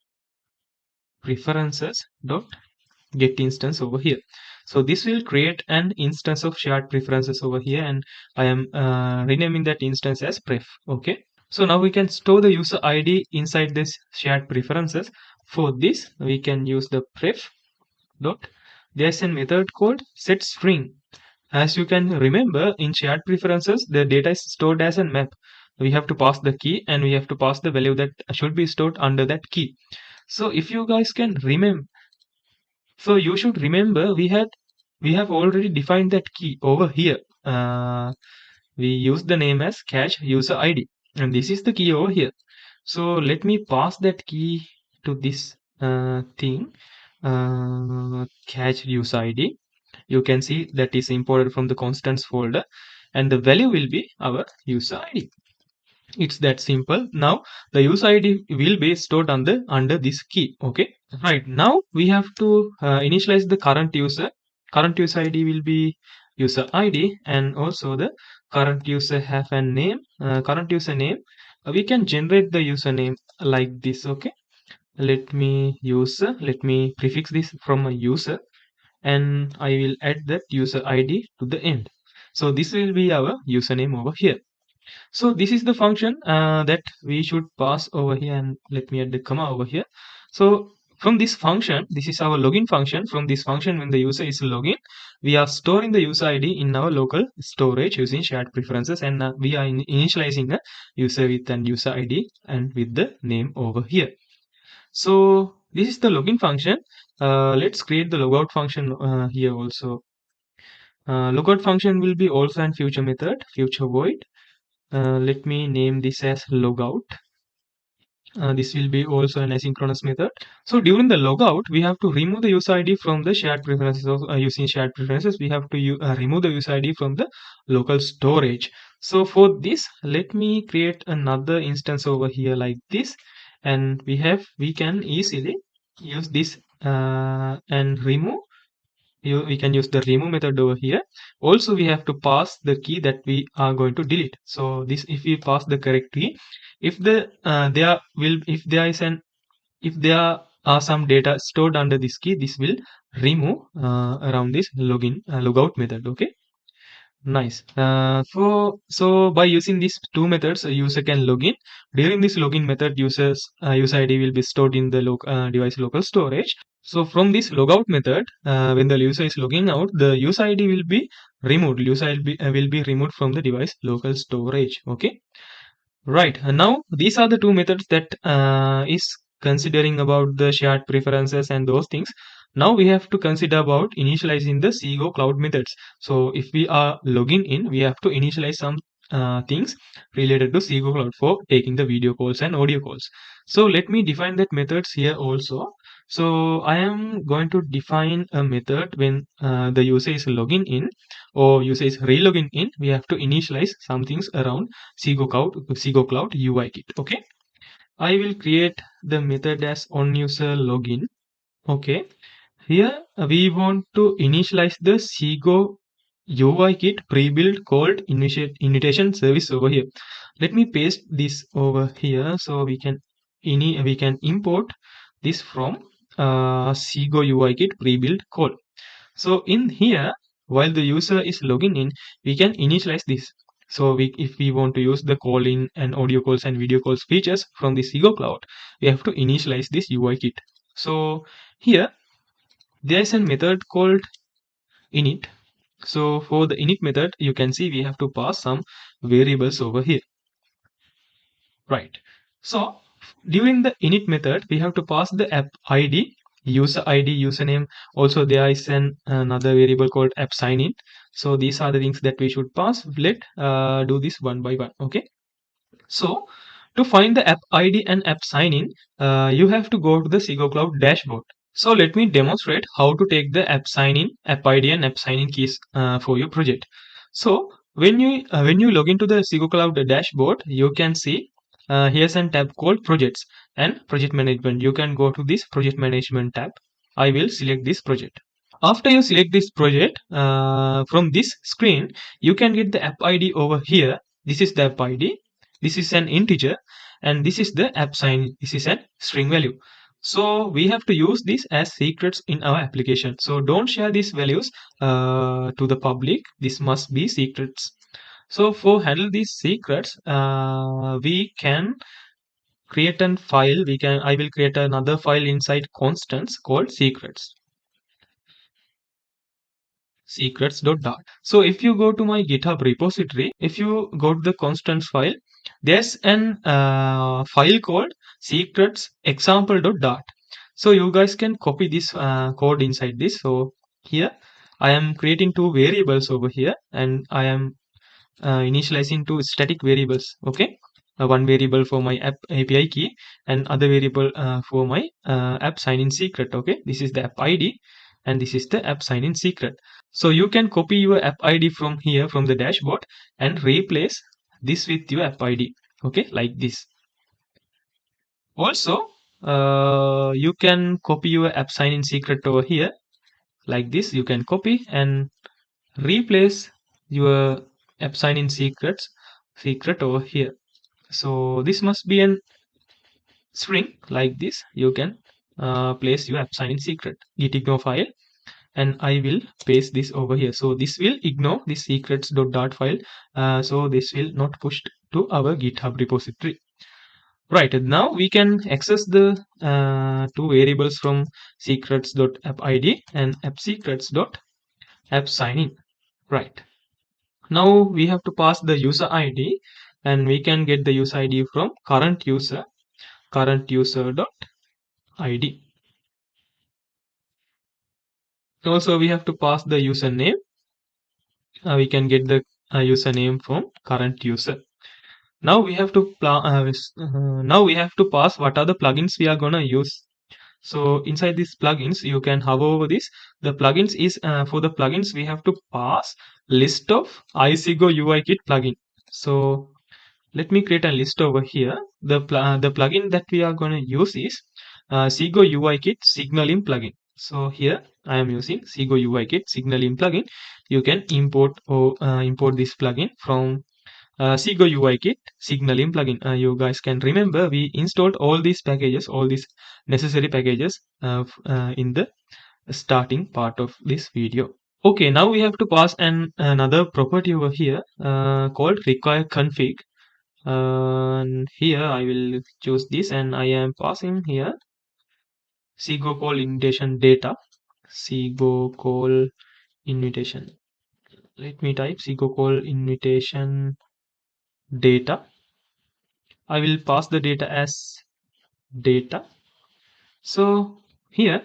preferences dot get instance over here. So this will create an instance of shared preferences over here, and I am renaming that instance as pref. Okay. So now we can store the user ID inside this shared preferences. For this, we can use the pref dot there's a method called setString. As you can remember, in shared preferences, the data is stored as a map. We have to pass the key and we have to pass the value that should be stored under that key. So if you guys can remember, so you should remember we have already defined that key over here. We use the name as cache user ID, and this is the key over here. So let me pass that key to this thing, cache user ID. You can see that is imported from the constants folder, and the value will be our user ID. It's that simple. Now the user ID will be stored under this key. Okay. Right. Now we have to initialize the current user. Current user ID will be user ID, and also the current user have a name. Current user name. We can generate the username like this. Okay. Let me prefix this from a user, and I will add that user ID to the end. So this will be our username over here. So this is the function that we should pass over here, and let me add the comma over here. So from this function, this is our login function. From this function, when the user is login, we are storing the user ID in our local storage using shared preferences, and we are initializing a user with an user ID and with the name over here. So this is the login function. Let's create the logout function here also. Logout function will be also an future method, future void. Let me name this as logout. This will be also an asynchronous method. So during the logout, we have to remove the user ID from the shared preferences. Using shared preferences, we have to remove the user ID from the local storage. So for this, let me create another instance over here like this, and we can easily use this and remove. We can use the remove method over here. Also, we have to pass the key that we are going to delete. So this, if we pass the correct key, if if there are some data stored under this key, this will remove around this logout method. Okay. Nice. So by using these two methods, a user can log in. During this login method, user ID will be stored in the device local storage. So from this logout method, when the user is logging out, the user ID will be removed. User ID will be removed from the device local storage. Okay. Right. And now these are the two methods that is considering about the shared preferences and those things. Now we have to consider about initializing the ZEGOCLOUD methods. So if we are logging in, we have to initialize some things related to ZEGOCLOUD for taking the video calls and audio calls. So let me define that methods here also. So I am going to define a method when the user is logging in or user is relogging in. We have to initialize some things around ZEGOCLOUD UI kit. Okay, I will create the method as onUser login. Okay, here we want to initialize the ZEGO UI kit pre-built called invitation service over here. Let me paste this over here so we can import this from ZEGO UI kit pre-built call. So in here, while the user is logging in, we can initialize this. So if we want to use the call-in and audio calls and video calls features from the ZEGOCLOUD, we have to initialize this UI kit. So here, there is a method called init. So for the init method, you can see we have to pass some variables over here. Right. So during the init method, we have to pass the app ID, user ID, username. Also, there is another variable called app sign-in. So these are the things that we should pass. Let do this one by one. Okay. So to find the app ID and app sign-in, you have to go to the ZEGOCLOUD dashboard. So let me demonstrate how to take the app sign-in, app ID and app sign-in keys for your project. So when you log into the ZEGOCLOUD dashboard, you can see here's a tab called projects and project management. You can go to this project management tab. I will select this project. After you select this project, from this screen, you can get the app ID over here. This is the app ID. This is an integer, and this is the app sign. This is a string value. So we have to use this as secrets in our application. So don't share these values to the public. This must be secrets. So for handle these secrets, we can create a file. I will create another file inside constants called secrets. secrets.dart. So if you go to my GitHub repository, if you go to the constants file, there's an file called secrets example.dart. So you guys can copy this code inside this. So here I am creating two variables over here, and I am initializing two static variables. Okay, one variable for my app API key and other variable for my app sign in secret. Okay, this is the app ID and this is the app sign in secret. So you can copy your app ID from here from the dashboard and replace this with your app ID. Okay, like this. Also, you can copy your app sign in secret over here like this. You can copy and replace your app sign in secret over here. So this must be an string like this. You can place your app sign in secret git ignore file, and I will paste this over here. So this will ignore this secrets.dart file. So this will not push to our GitHub repository. Right, now we can access the two variables from secrets.appid and appsecrets.appsignin. Right. Now we have to pass the user ID, and we can get the user ID from current user id. Also we have to pass the username. We can get the username from current user. Now we have to now we have to pass what are the plugins we are gonna use. So inside these plugins, you can hover over this. The plugins is for the plugins we have to pass list of iSigo UI Kit plugin. So let me create a list over here. The plugin that we are going to use is Sigo UI Kit signaling plugin. So here I am using Sigo UI Kit signaling plugin. You can import or import this plugin from Sigo UI Kit signaling plugin. You guys can remember we installed all these packages, all these necessary packages in the starting part of this video. Okay, now we have to pass another property over here called require config. And here I will choose this, and I am passing here Sego call invitation data. Sego call invitation. Let me type Sego call invitation data. I will pass the data as data. So here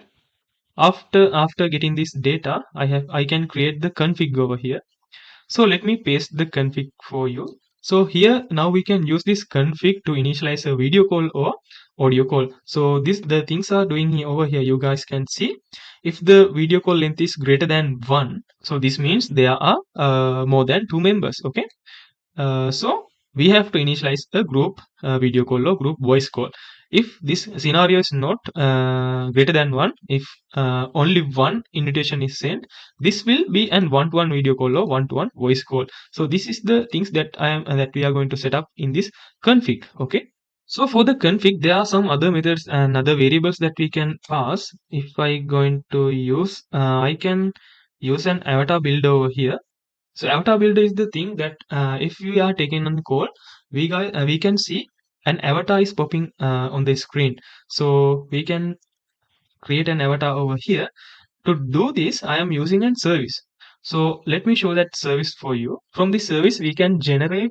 after getting this data, I can create the config over here. So let me paste the config for you. So here now we can use this config to initialize a video call or audio call. So the things are doing here over here. You guys can see if the video call length is greater than 1. So this means there are more than 2 members. Okay. So we have to initialize a group video call or group voice call. If this scenario is not greater than 1, if only one invitation is sent, this will be an one-to-one video call or one-to-one voice call. So this is the things that that we are going to set up in this config. Okay. So for the config, there are some other methods and other variables that we can pass. If I going to use, I can use an avatar builder over here. So avatar builder is the thing that if we are taking on call, we can see an avatar is popping on the screen. So we can create an avatar over here. To do this, I am using a service. So let me show that service for you. From this service, we can generate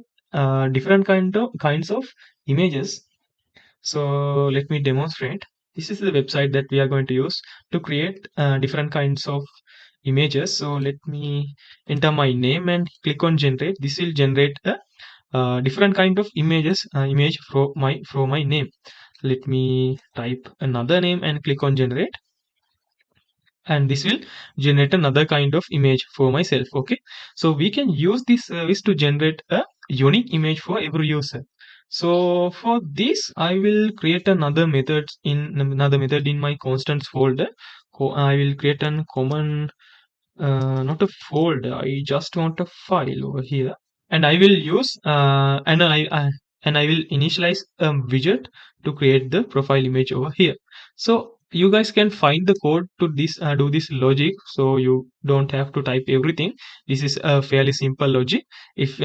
different kinds of images. So let me demonstrate. This is the website that we are going to use to create different kinds of images. So let me enter my name and click on generate. This will generate a different kind of image for my name. Let me type another name and click on generate, and this will generate another kind of image for myself. Okay, so we can use this service to generate a unique image for every user. So for this, I will create another method in my constants folder. I will create a common not a folder, I just want a file over here, and I will use and I will initialize a widget to create the profile image over here. So you guys can find the code to this do this logic, so you don't have to type everything. This is a fairly simple logic. If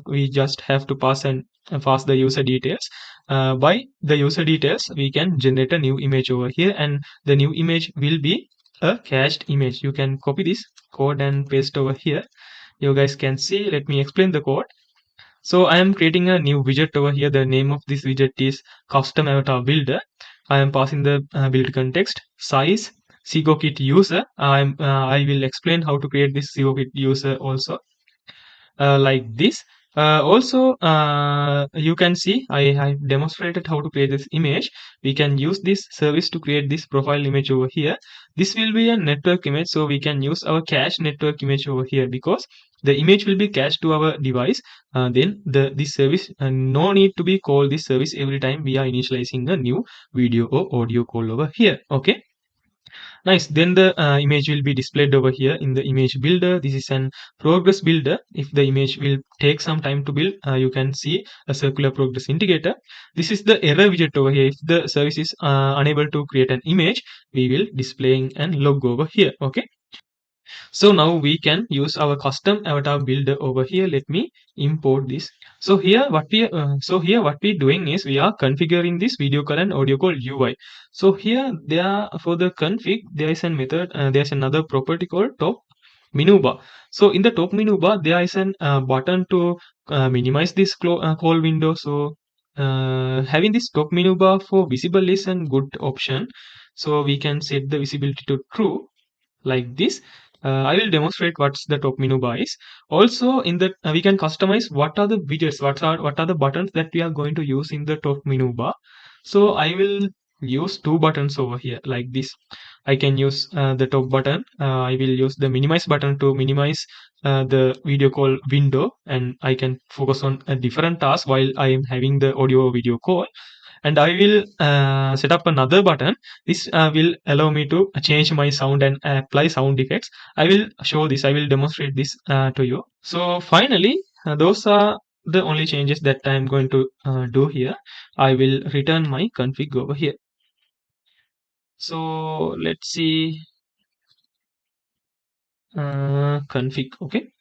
we just have to pass the user details. By the user details, we can generate a new image over here, and the new image will be a cached image. You can copy this code and paste over here. You guys can see. Let me explain the code. So I am creating a new widget over here. The name of this widget is custom avatar builder. I am passing the build context, size, ZEGOKit user. I will explain how to create this ZEGOKit user also, like this. Also, you can see I demonstrated how to create this image. We can use this service to create this profile image over here. This will be a network image, so we can use our cache network image over here because the image will be cached to our device. Then this service, no need to be call this service every time we are initializing a new video or audio call over here. Okay. Nice. Then the image will be displayed over here in the image builder. This is an progress builder. If the image will take some time to build, you can see a circular progress indicator. This is the error widget over here. If the service is unable to create an image, we will displaying and log over here. Okay. So now we can use our custom avatar builder over here. Let me import this. So here what we doing is we are configuring this video call and audio call UI. So here there for the config there is a method. There's another property called top menu bar. So in the top menu bar there is an button to minimize this call window. So having this top menu bar for visible is a good option. So we can set the visibility to true like this. I will demonstrate what's the top menu bar is. Also, in that we can customize what are the widgets, what are the buttons that we are going to use in the top menu bar. So I will use two buttons over here like this. I can use the top button. I will use the minimize button to minimize the video call window, and I can focus on a different task while I am having the audio or video call. And I will set up another button. This will allow me to change my sound and apply sound effects. I will show this. I will demonstrate this to you. So finally, those are the only changes that I'm going to do here. I will return my config over here. So let's see. Config. Okay.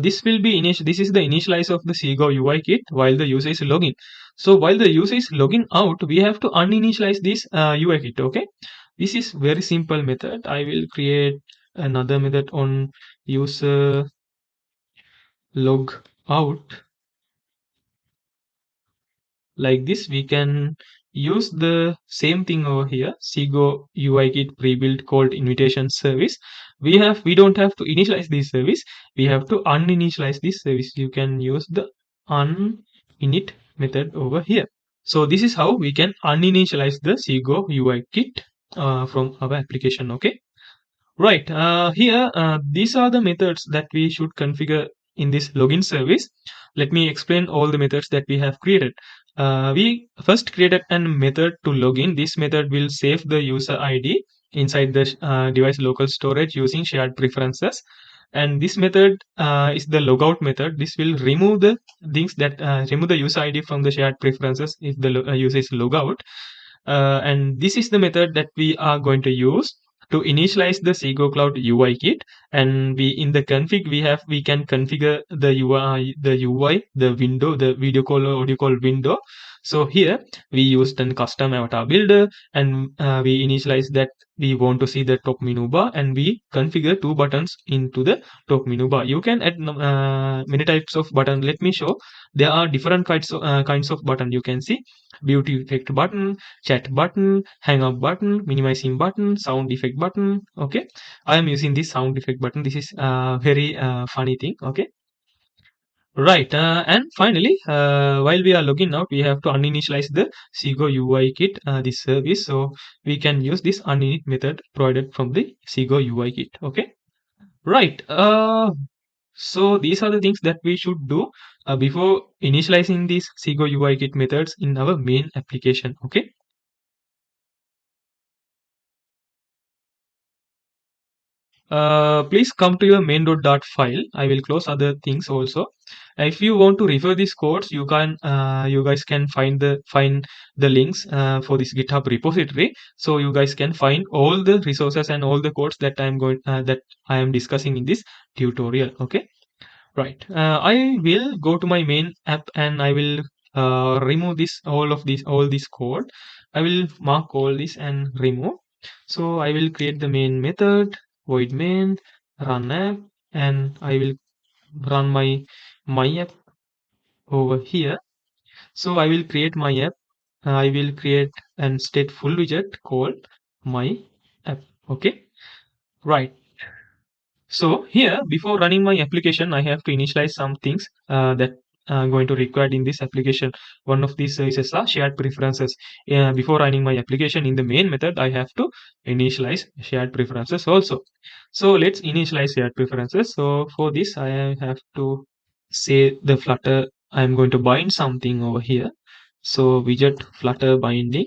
This will be this is the initialize of the Sego UI kit while the user is logging. So while the user is logging out, we have to uninitialize this UI kit. Okay. This is very simple method. I will create another method on user log out. Like this, we can use the same thing over here. Sego UI kit pre-built called invitation service. We don't have to initialize this service. We have to uninitialize this service. You can use the uninit method over here. So this is how we can uninitialize the Sego UI kit from our application. Okay. Right. Here, these are the methods that we should configure in this login service. Let me explain all the methods that we have created. We first created a method to login. This method will save the user ID inside the device local storage using shared preferences. And this method is the logout method. This will remove the things that remove the user ID from the shared preferences if the user is logout. And this is the method that we are going to use to initialize the ZEGOCLOUD UI kit. And we in the config we can configure the UI, the window, the video call or audio call window. So here we used a custom avatar builder, and we initialize that we want to see the top menu bar, and we configure two buttons into the top menu bar. You can add many types of button. Let me show. There are different kinds of button. You can see beauty effect button, chat button, hang up button, minimizing button, sound effect button. Okay, I am using this sound effect button. This is very funny thing. Okay. Right, and finally, while we are logging out, we have to uninitialize the Sego UI kit, this service. So we can use this uninit method provided from the Sego UI kit. Okay, right. So these are the things that we should do before initializing these Sego UI kit methods in our main application. Okay. Please come to your main.dart file. I will close other things also. If you want to refer these codes, you guys can find the links for this GitHub repository. So you guys can find all the resources and all the codes that I am discussing in this tutorial. Okay, right. I will go to my main app and I will remove all this code. I will mark all this and remove. So I will create the main method, void main, run app, and I will run my app over here. So I will create my app. I will create an stateful widget called my app. Okay, right. So here, before running my application, I have to initialize some things that I'm going to require in this application. One of these is shared preferences. Before running my application in the main method, I have to initialize shared preferences also. So let's initialize shared preferences. So for this, I have to say the Flutter. I'm going to bind something over here. So widget Flutter binding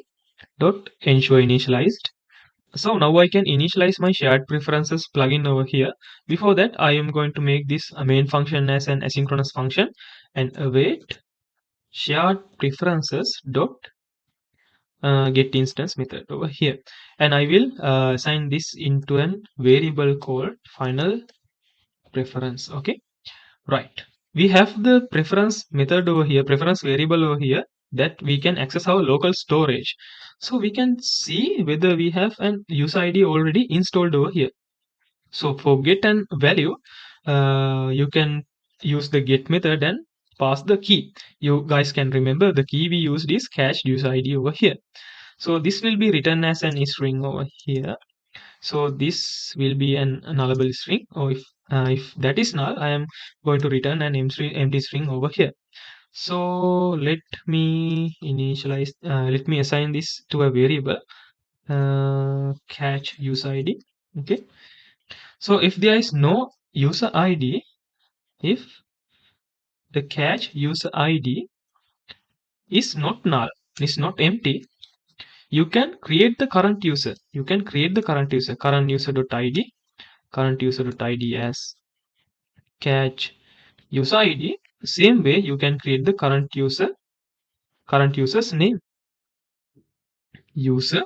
dot ensure initialized. So now I can initialize my shared preferences plugin over here. Before that, I am going to make this main function as an asynchronous function and await shared preferences dot get instance method over here. And I will assign this into an variable called final preference. Okay, right. We have the preference method over here, preference variable over here that we can access our local storage. So we can see whether we have an user ID already installed over here. So for get and value, you can use the get method and pass the key. You guys can remember the key we used is cached user ID over here. So this will be written as an string over here. So this will be an nullable string. Or if that is null, I am going to return an empty string over here. So let me initialize. Let me assign this to a variable catch user ID. Okay. So if there is no user ID, if the catch user ID is not null, is not empty, you can create the current user. You can create the current user, current user.id, current user.id as catch user ID. Same way you can create the current user, current user's name, user,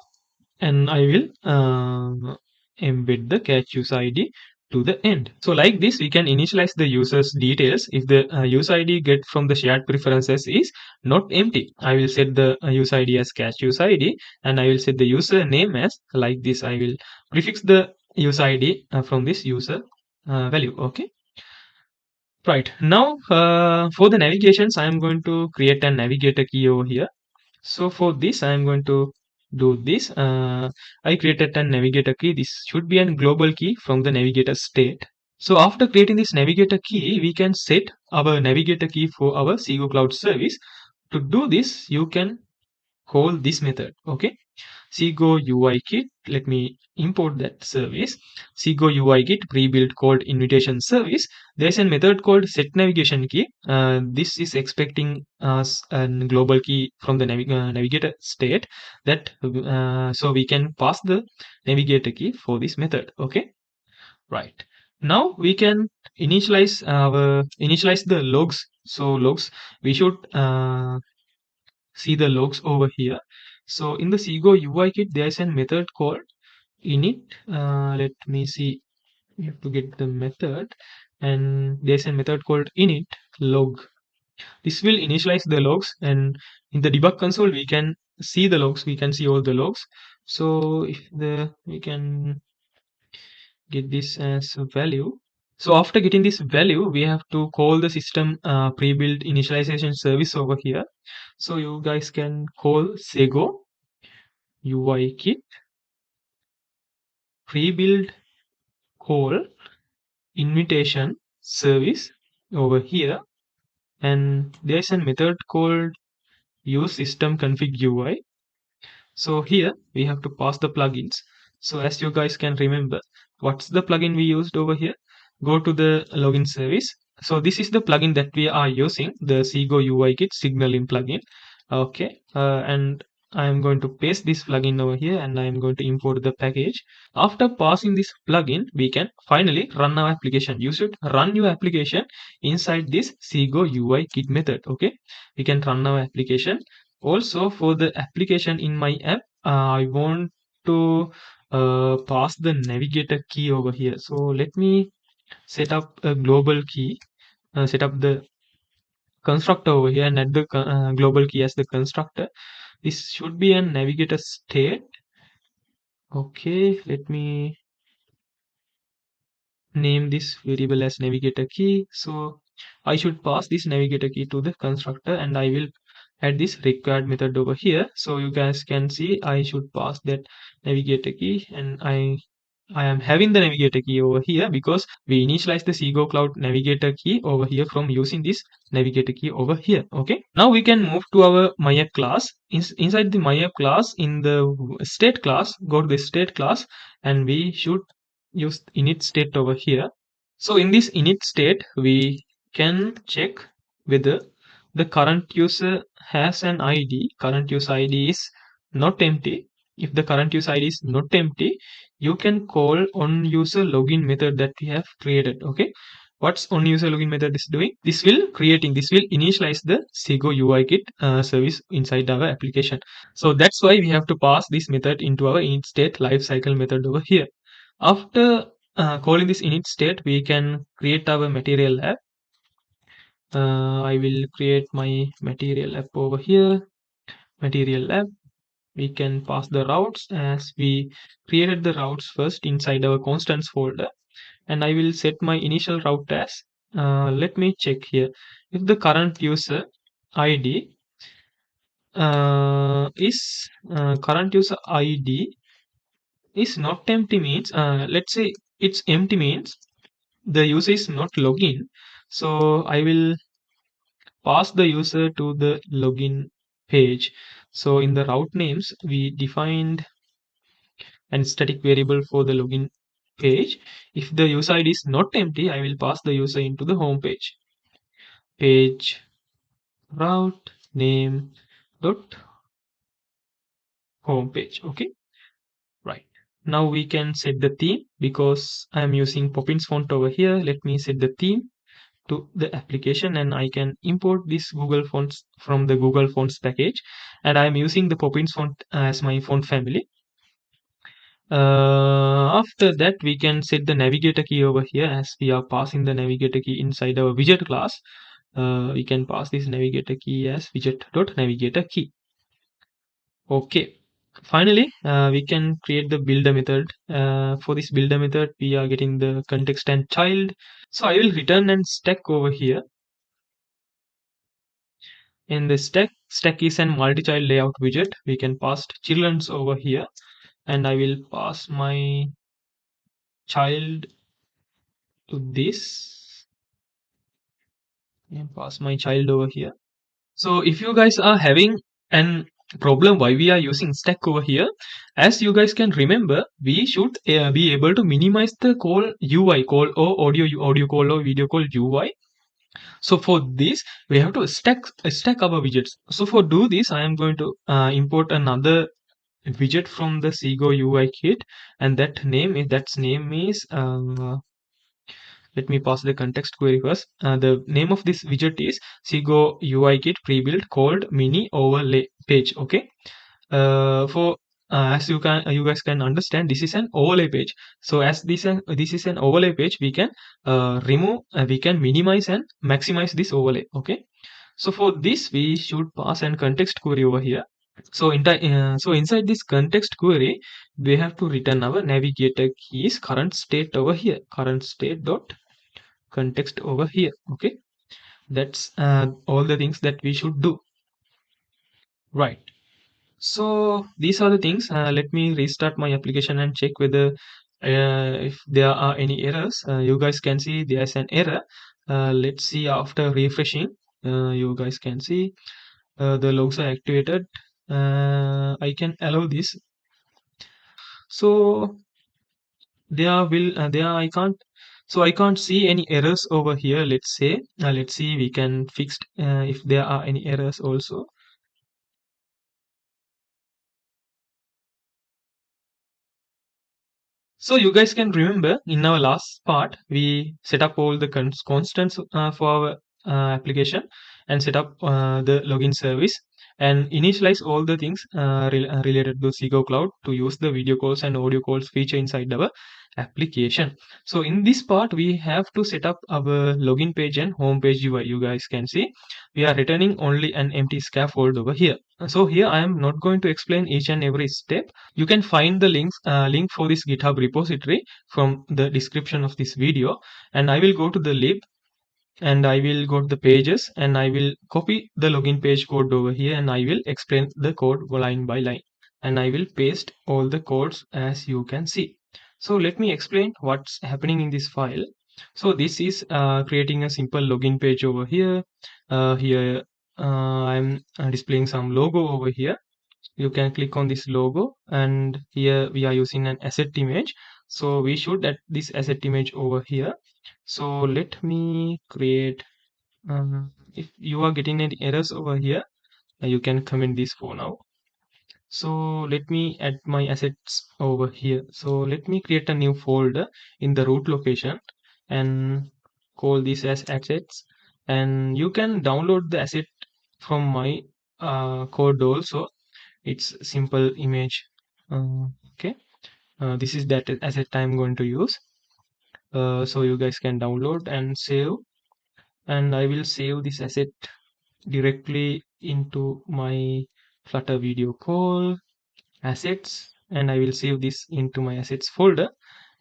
and I will embed the catch user ID to the end. So like this, we can initialize the user's details. If the user ID get from the shared preferences is not empty, I will set the user ID as catch user ID, and I will set the user name as like this. I will prefix the user ID from this user value. Okay. Right now, for the navigations, I am going to create a navigator key over here. So for this, I am going to do this. I created a navigator key. This should be a global key from the navigator state. So after creating this navigator key, we can set our navigator key for our ZEGOCLOUD service. To do this, you can call this method. Okay. Sego UI kit. Let me import that service. Sego UI kit pre-built called invitation service. There's a method called set navigation key. This is expecting us a global key from the navigator state that so we can pass the navigator key for this method. Okay, right. Now we can initialize the logs. So logs we should see the logs over here. So in the Sego UI kit, there's a method called init. Let me see. We have to get the method, and there's a method called init log. This will initialize the logs, and in the debug console, we can see the logs. We can see all the logs. So if the we can get this as a value. So after getting this value, we have to call the system pre-built initialization service over here. So you guys can call Sego UI kit pre-built call invitation service over here, and there's a method called use system config UI. So here we have to pass the plugins. So as you guys can remember, what's the plugin we used over here? Go to the login service. So this is the plugin that we are using, the Sego UI kit signaling plugin. Okay, and I am going to paste this plugin over here, and I am going to import the package. After passing this plugin, we can finally run our application. You should run your application inside this Sego UI kit method. Okay, we can run our application. Also, for the application in my app, I want to pass the navigator key over here. So let me set up a global key, set up the constructor over here, and add the global key as the constructor. This should be a navigator state Okay, let me name this variable as navigator key. So I should pass this navigator key to the constructor, and I will add this required method over here. So you guys can see I should pass that navigator key, and I am having the navigator key over here because we initialize the ZEGOCLOUD navigator key over here from using this navigator key over here. Okay. Now we can move to our MyApp class. Inside the MyApp class, in the state class, go to the state class, and we should use init state over here. So in this init state, we can check whether the current user has an ID. Current user ID is not empty. If the current user ID is not empty, you can call on user login method that we have created. Okay, what's on user login method is doing? This will initialize the Sego UI kit service inside our application. So that's why we have to pass this method into our init state lifecycle method over here. After calling this init state, we can create our material app. I will create my material app over here. Material app. We can pass the routes as we created the routes first inside our constants folder. And I will set my initial route as, let me check here. If the current user ID current user ID is not empty means, let's say it's empty means the user is not login. So I will pass the user to the login page. So in the route names, we defined an static variable for the login page. If the user ID is not empty, I will pass the user into the home page. Page route name dot home page. Okay, right. Now we can set the theme because I am using Poppins font over here. Let me set the theme to the application, and I can import this Google Fonts from the Google Fonts package, and I'm using the Poppins font as my font family. After that, we can set the navigator key over here as we are passing the navigator key inside our widget class. We can pass this navigator key as widget.navigator key. Okay. Finally, we can create the builder method. For this builder method, we are getting the context and child. So I will return and stack over here. In the stack is an multi-child layout widget. We can pass children's over here, and I will pass my child to this and pass my child over here. So if you guys are having an problem why we are using stack over here, as you guys can remember, we should be able to minimize the call UI, call or audio call or video call UI. So for this, we have to stack our widgets. So for do this, I am going to import another widget from the Sego UI kit, and that name is let me pass the context query first. The name of this widget is Sego UI kit pre-built called mini overlay page. Okay. For as you guys can understand, this is an overlay page. So as this is an overlay page, we can we can minimize and maximize this overlay. Okay. So for this, we should pass an context query over here. So inside this context query, we have to return our navigator keys current state over here. Current state dot context over here. Okay, that's all the things that we should do. Right. So these are the things. Let me restart my application and check whether if there are any errors. You guys can see there's an error. Let's see after refreshing. You guys can see the logs are activated. I can allow this. So there I can't see any errors over here. Let's say let's see we can fix if there are any errors also. So you guys can remember in our last part, we set up all the constants for our application and set up the login service and initialize all the things related to ZEGOCLOUD to use the video calls and audio calls feature inside our application. So in this part, we have to set up our login page and home page UI. You guys can see we are returning only an empty scaffold over here. So here I am not going to explain each and every step. You can find the link for this GitHub repository from the description of this video, and I will go to the lib and I will go to the pages and I will copy the login page code over here and I will explain the code line by line, and I will paste all the codes as you can see. So let me explain what's happening in this file. So this is creating a simple login page over here. Here I'm displaying some logo over here. You can click on this logo, and here we are using an asset image, so we should add this asset image over here. So let me create if you are getting any errors over here, you can comment this for now. So let me add my assets over here. So let me create a new folder in the root location and call this as assets, and you can download the asset from my code also. It's simple image. Okay, this is that asset I'm going to use. So you guys can download and save, and I will save this asset directly into my Flutter video call assets, and I will save this into my assets folder,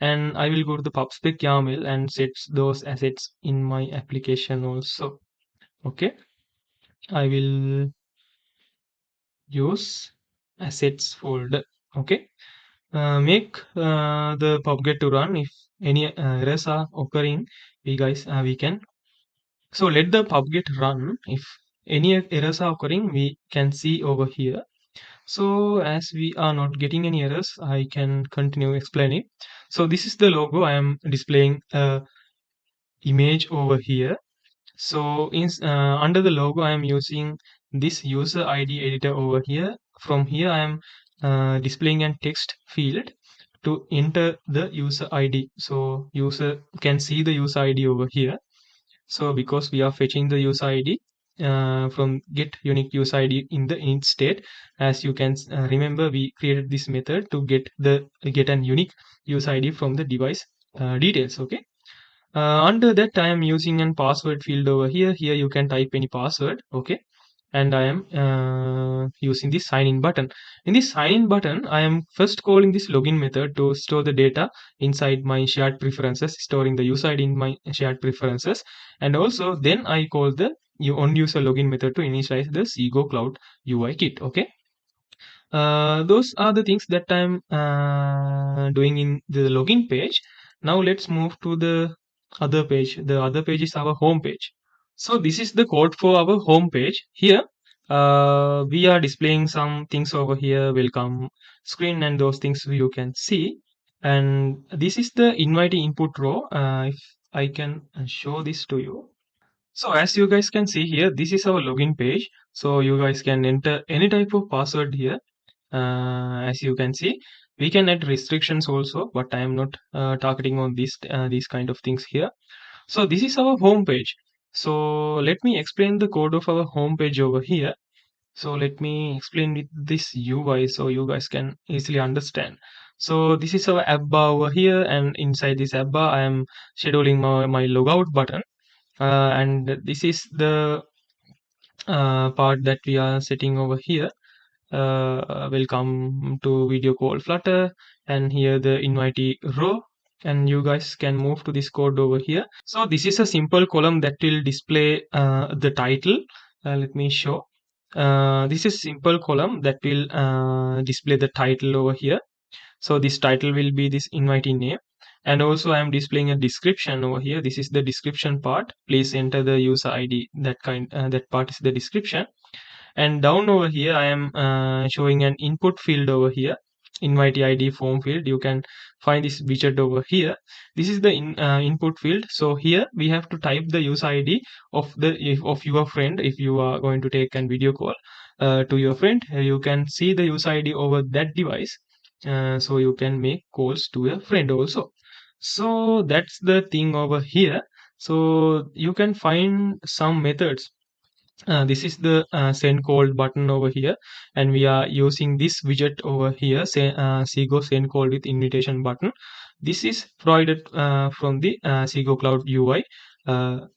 and I will go to the pubspec YAML and set those assets in my application also. Okay, I will use assets folder. Okay, make the pubget to run. If any errors are occurring, we can, so let the pubget run. If any errors are occurring, we can see over here. So as we are not getting any errors, I can continue explaining. So this is the logo. I am displaying a image over here. So under the logo, I am using this user ID editor over here. From here, I am displaying a text field to enter the user ID. So user can see the user ID over here. So because we are fetching the user ID from get unique user ID in the init state, as you can remember, we created this method to get an unique user ID from the device details. Okay. Under that, I am using an password field over here. Here you can type any password. Okay. And I am using the sign in button. In this sign in button, I am first calling this login method to store the data inside my shared preferences, storing the user ID in my shared preferences. And also then I call the on user login method to initialize the ZEGOCLOUD UI kit. Okay. Those are the things that I'm doing in the login page. Now let's move to the other page. The other page is our home page. So this is the code for our home page. Here we are displaying some things over here, welcome screen and those things you can see. And this is the invite input row. If I can show this to you. So as you guys can see here, this is our login page. So you guys can enter any type of password here. As you can see, we can add restrictions also, but I am not targeting on these kind of things here. So this is our home page. So let me explain the code of our home page over here. So let me explain with this UI so you guys can easily understand. So this is our app bar over here, and inside this app bar I am scheduling my logout button, and this is the part that we are setting over here. Welcome to video call Flutter, and here the invitee row, and you guys can move to this code over here. So this is a simple column that will display the title. Let me show. This is simple column that will display the title over here. So this title will be this invitee name, and also I am displaying a description over here. This is the description part. Please enter the user ID. That part is the description. And down over here I am showing an input field over here, invitee ID form field. You can find this widget over here. This is the input field. So here we have to type the user ID of of your friend. If you are going to take a video call to your friend, you can see the user ID over that device, so you can make calls to your friend also. So that's the thing over here. So you can find some methods. This is the send call button over here, and we are using this widget over here, say Sego send call with invitation button. This is provided from the ZEGOCLOUD UI.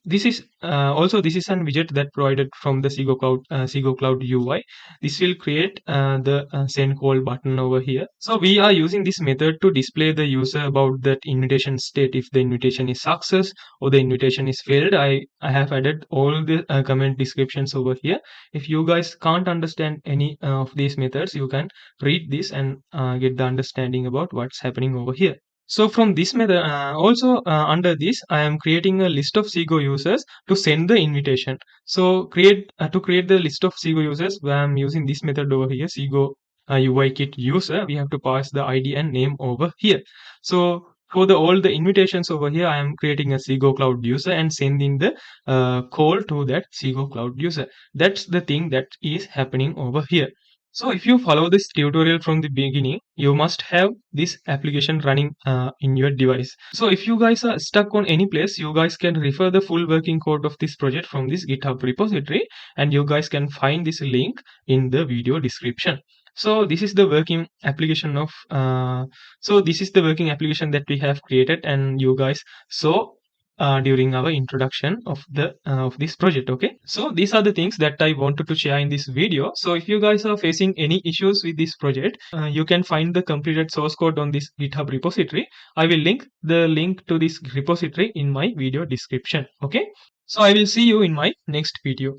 This is an widget that provided from the ZEGOCLOUD UI. This will create the send call button over here. So we are using this method to display the user about that invitation state, if the invitation is success or the invitation is failed. I have added all the comment descriptions over here. If you guys can't understand any of these methods, you can read this and get the understanding about what's happening over here. So from this method, under this, I am creating a list of Sego users to send the invitation. So to create the list of Sego users, I am using this method over here, Sego UI kit user. We have to pass the ID and name over here. So for all the invitations over here, I am creating a ZEGOCLOUD user and sending the call to that ZEGOCLOUD user. That's the thing that is happening over here. So if you follow this tutorial from the beginning, you must have this application running in your device. So if you guys are stuck on any place, you guys can refer the full working code of this project from this GitHub repository, and you guys can find this link in the video description. So this is the working application that we have created, and you guys saw during our introduction of this project. Okay, so these are the things that I wanted to share in this video. So if you guys are facing any issues with this project, you can find the completed source code on this GitHub repository. I will link the link to this repository in my video description. Okay, so I will see you in my next video.